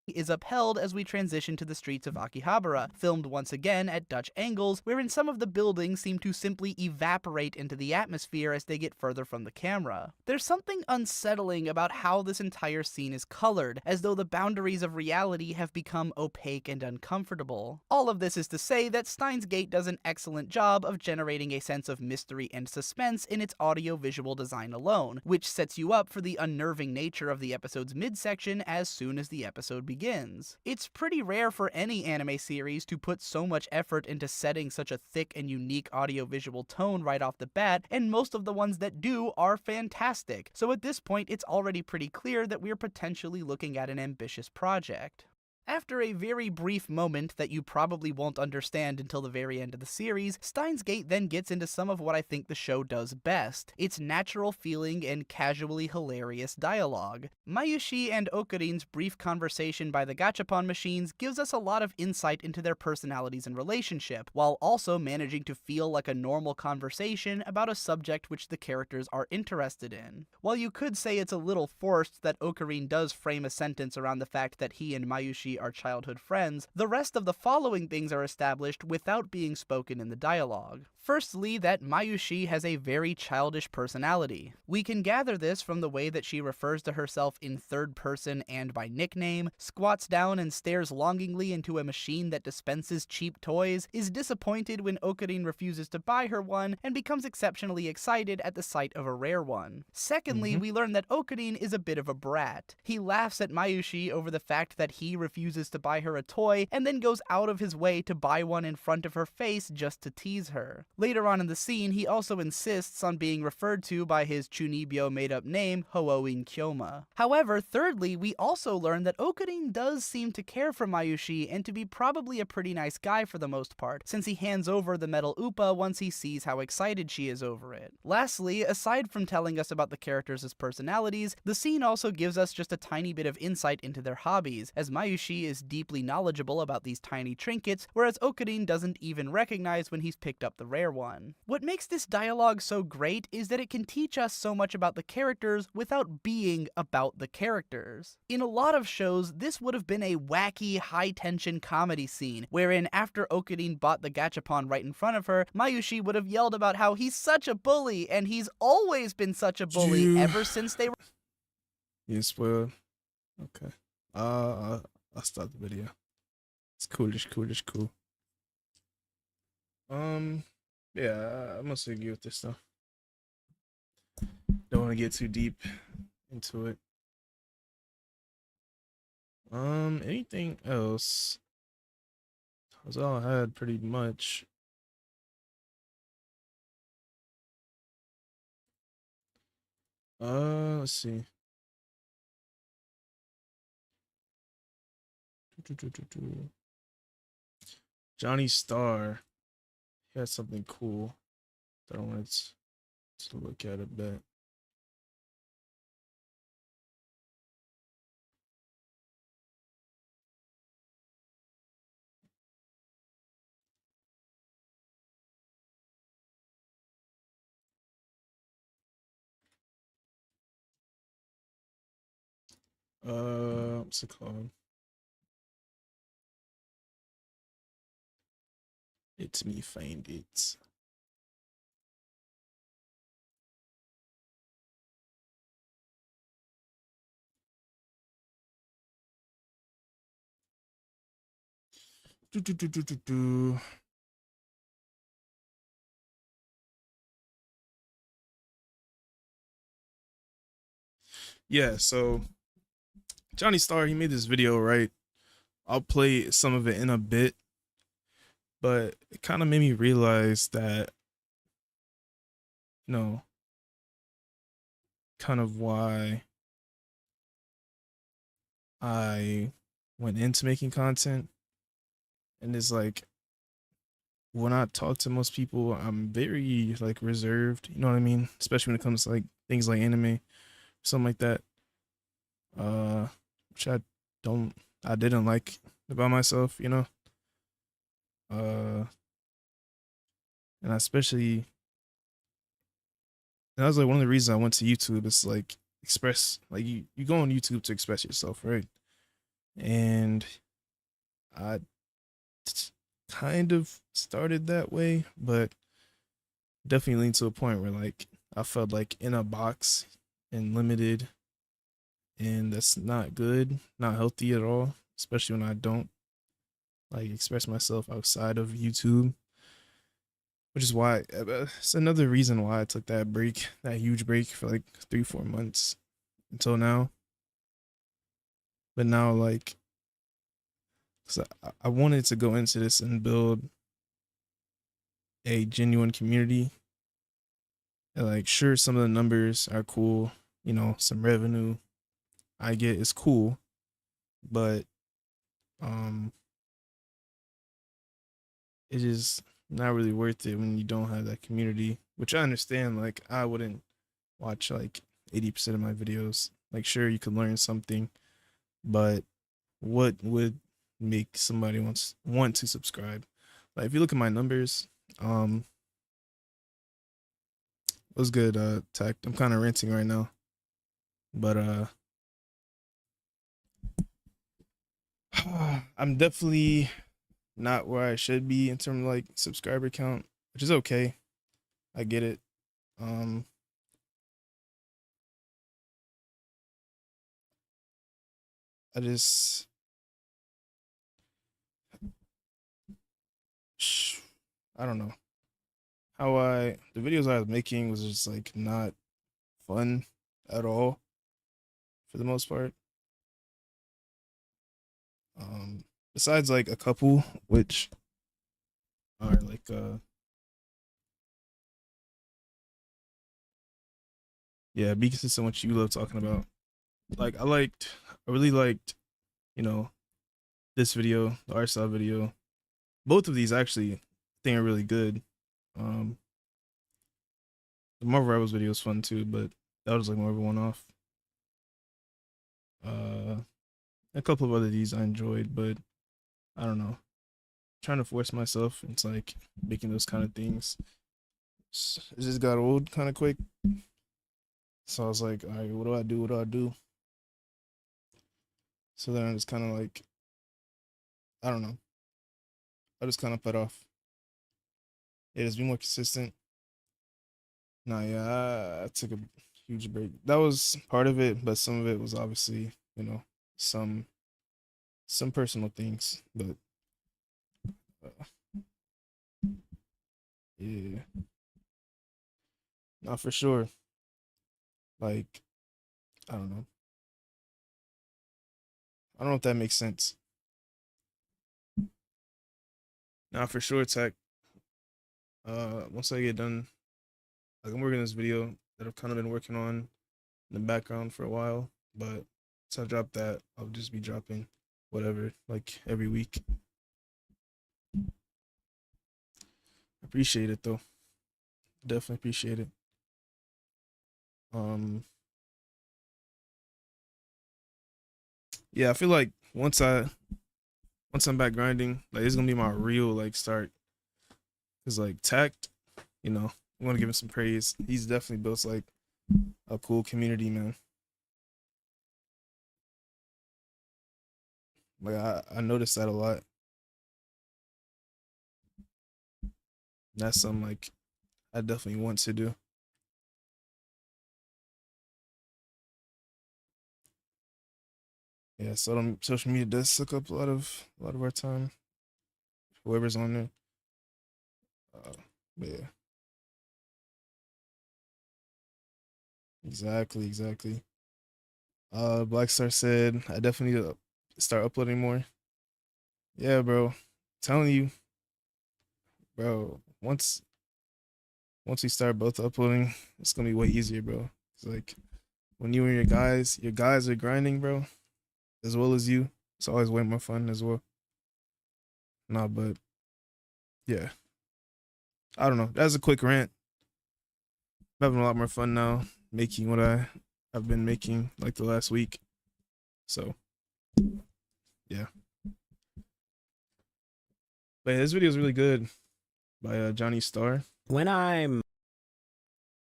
is upheld as we transition to the streets of Akihabara, filmed once again at Dutch angles, wherein some of the buildings seem to simply evaporate into the atmosphere as they get further from the camera. There's something unsettling about how this entire scene is colored, as though the boundaries of reality have become opaque and uncomfortable. All of this is to say that Steins Gate does an excellent job of generating a sense of mystery and suspense in its audio-visual design alone, which sets you up for the unnerving nature of the episode's midsection as soon as the episode begins. It's pretty rare for any anime series to put so much effort into setting such a thick and unique audio-visual tone right off the bat, and most of the ones that do are fantastic. So at this point, it's already pretty clear that we're potentially looking at an ambitious project. After a very brief moment that you probably won't understand until the very end of the series, Steins Gate then gets into some of what I think the show does best, its natural feeling and casually hilarious dialogue. Mayushi and Okarin's brief conversation by the gachapon machines gives us a lot of insight into their personalities and relationship, while also managing to feel like a normal conversation about a subject which the characters are interested in. While you could say it's a little forced that Okarin does frame a sentence around the fact that he and Mayushi are childhood friends, the rest of the following things are established without being spoken in the dialogue. Firstly, that Mayushi has a very childish personality. We can gather this from the way that she refers to herself in third person and by nickname, squats down and stares longingly into a machine that dispenses cheap toys, is disappointed when Okarin refuses to buy her one, and becomes exceptionally excited at the sight of a rare one. Secondly, we learn that Okarin is a bit of a brat. He laughs at Mayushi over the fact that he refuses to buy her a toy, and then goes out of his way to buy one in front of her face just to tease her. Later on in the scene, he also insists on being referred to by his Chunibyo made-up name, Hoouin Kyoma. However, thirdly, we also learn that Okarin does seem to care for Mayushi and to be probably a pretty nice guy for the most part, since he hands over the metal Upa once he sees how excited she is over it. Lastly, aside from telling us about the characters' personalities, the scene also gives us just a tiny bit of insight into their hobbies, as Mayushi is deeply knowledgeable about these tiny trinkets, whereas Okarin doesn't even recognize when he's picked up the rare one. What makes this dialogue so great is that it can teach us so much about the characters without being about the characters. In a lot of shows, this would have been a wacky, high-tension comedy scene, wherein after Okarin bought the gachapon right in front of her, Mayushi would have yelled about how he's such a bully, and he's always been such a bully ever since they were— You spoiled. Okay. I'll stop the video. It's coolish, cool. Yeah, I'm mostly agree with this stuff. Don't want to get too deep into it. Anything else? That's all I had pretty much. Let's see. Johnny Starr. He had something cool that I wanted to look at a bit. What's it called? It's me find it. Do. Yeah, so Johnny Starr, he made this video, right? I'll play some of it in a bit, but it kind of made me realize that, you know, kind of why I went into making content. And it's like, when I talk to most people, I'm very like reserved, you know what I mean? Especially when it comes to like things like anime, something like that. Which I didn't like about myself, you know? And I especially, and that was like one of the reasons I went to YouTube. It's like express, like you go on YouTube to express yourself, right? And I kind of started that way, but definitely leaned to a point where like I felt like in a box and limited, and that's not good, not healthy at all, especially when I don't like express myself outside of YouTube. Which is why it's another reason why I took that break, that huge break for like 3-4 months until now. But now, like, cause I wanted to go into this and build a genuine community. And like, sure, some of the numbers are cool, you know, some revenue I get is cool, but it is not really worth it when you don't have that community. Which I understand. Like, I wouldn't watch like 80% of my videos. Like, sure, you could learn something, but what would make somebody want to subscribe? Like, if you look at my numbers, what's good, Tact? I'm kind of ranting right now, but I'm definitely not where I should be in terms of like subscriber count, which is okay. I get it. I just I don't know how the videos I was making was just like not fun at all for the most part. Besides like a couple which are like Yeah, be consistent with what you love talking about. Like I really liked, you know, this video, the art style video. Both of these actually I think are really good. Um, the Marvel Rebels video was fun too, but that was like more of a one off. Uh, a couple of other these I enjoyed, but I don't know. Trying to force myself into like making those kind of things. It just got old kind of quick. So I was like, all right, what do I do? What do I do? So then I just kind of like, I don't know. I just kind of put off. Yeah, just be more consistent. Nah, yeah, I took a huge break. That was part of it, but some of it was obviously, some some personal things. But uh, yeah, not for sure. Like, I don't know. I don't know if that makes sense. Now for sure, Tech. Once I get done, like I'm working on this video that I've kind of been working on in the background for a while, but once I drop that, I'll just be dropping whatever, like every week. Appreciate it though. Definitely appreciate it. Um, yeah, I feel like once I'm back grinding, like it's gonna be my real like start. Cause like Tact, I'm gonna give him some praise. He's definitely built like a cool community, man. Like I noticed that a lot. That's something like I definitely want to do. Yeah, so social media does suck up a lot of our time. Whoever's on there. But yeah, exactly. Black Star said I definitely need to start uploading more. Yeah, bro. Telling you, bro. Once we start both uploading, it's gonna be way easier, bro. It's like when you and your guys are grinding, bro, as well as you. It's always way more fun as well. Nah, but yeah, I don't know. That's a quick rant. I'm having a lot more fun now making what I've been making like the last week. So yeah, but yeah, this video is really good by Johnny Starr. When I'm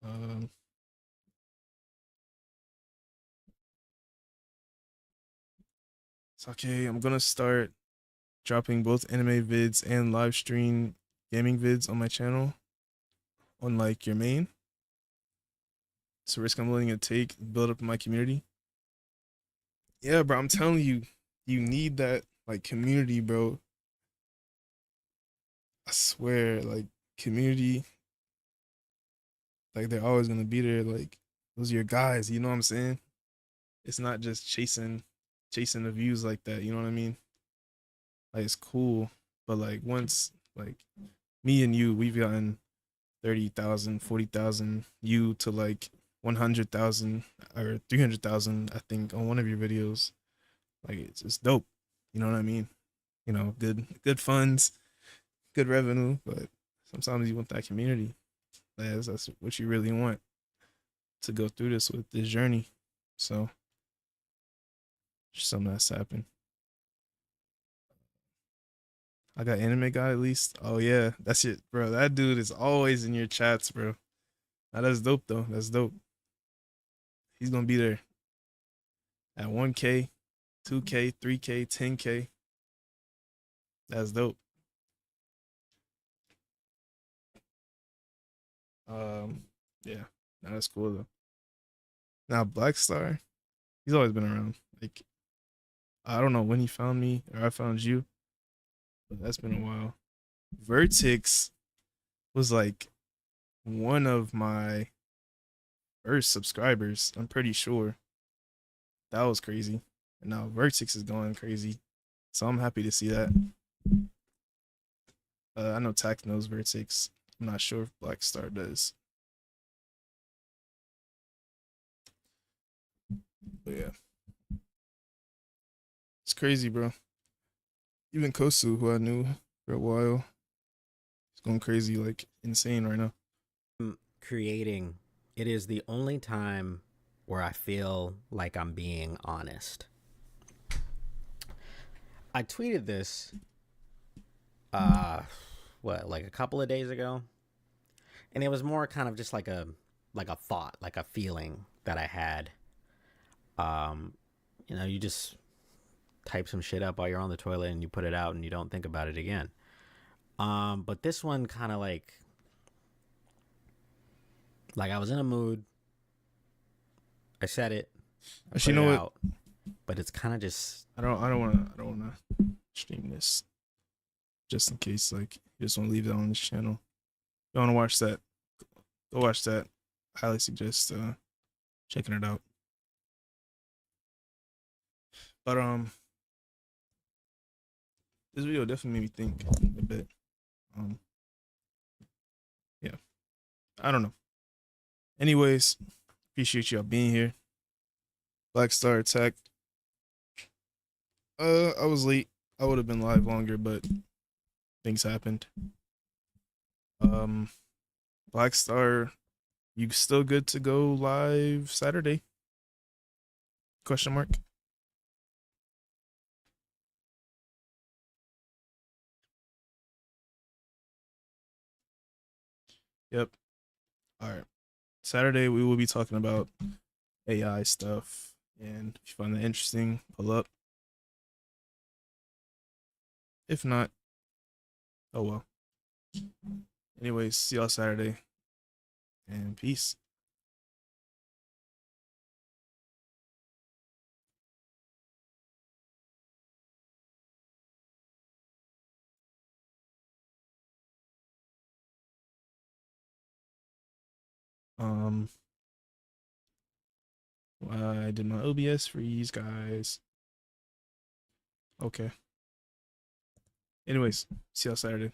Um, it's okay. I'm gonna start dropping both anime vids and live stream gaming vids on my channel on like your main. It's a risk I'm willing to take, build up my community. Yeah, bro, I'm telling you, you need that like community, bro. I swear, like community, like they're always gonna be there. Like those are your guys, you know what I'm saying? It's not just chasing the views like that, you know what I mean? Like it's cool, but like once like me and you, we've gotten 30,000, 40,000, you to like 100,000 or 300,000, I think, on one of your videos. Like it's dope. You know what I mean? Good funds, good revenue, but sometimes you want that community. That's what you really want to go through this journey. So just something that's happened. I got anime guy at least. Oh yeah, that's it, bro. That dude is always in your chats, bro. Now, that's dope though. That's dope. He's gonna be there at 1K, 2K, 3K, 10K. That's dope. Yeah, that's cool though. Now Black Star, he's always been around. Like I don't know when he found me or I found you, but that's been a while. Vertex was like one of my first subscribers. I'm pretty sure. That was crazy. And now Vertex is going crazy. So I'm happy to see that. I know Tack knows Vertex. I'm not sure if Black Star does. But yeah, it's crazy, bro. Even Kosu, who I knew for a while, is going crazy, like insane right now. Creating, it is the only time where I feel like I'm being honest. I tweeted this like a couple of days ago, and it was more kind of just like a thought, like a feeling that I had. You just type some shit up while you're on the toilet and you put it out and you don't think about it again. But this one kind of like I was in a mood. I said it. I Actually, put you know it what? out, but it's kind of just I don't wanna stream this just in case. Like, you just want to leave that on this channel. You want to watch that? Go watch that. I highly suggest checking it out. But this video definitely made me think a bit. Yeah, I don't know. Anyways, appreciate y'all being here. Black Star Attack. I was late. I would have been live longer, but things happened. Black Star, you still good to go live Saturday? Question mark. Yep. All right. Saturday we will be talking about AI stuff, and if you find that interesting, pull up. If not, oh well. Anyways, see y'all Saturday, and peace. I did my OBS freeze, guys. Okay. Anyways, see y'all Saturday.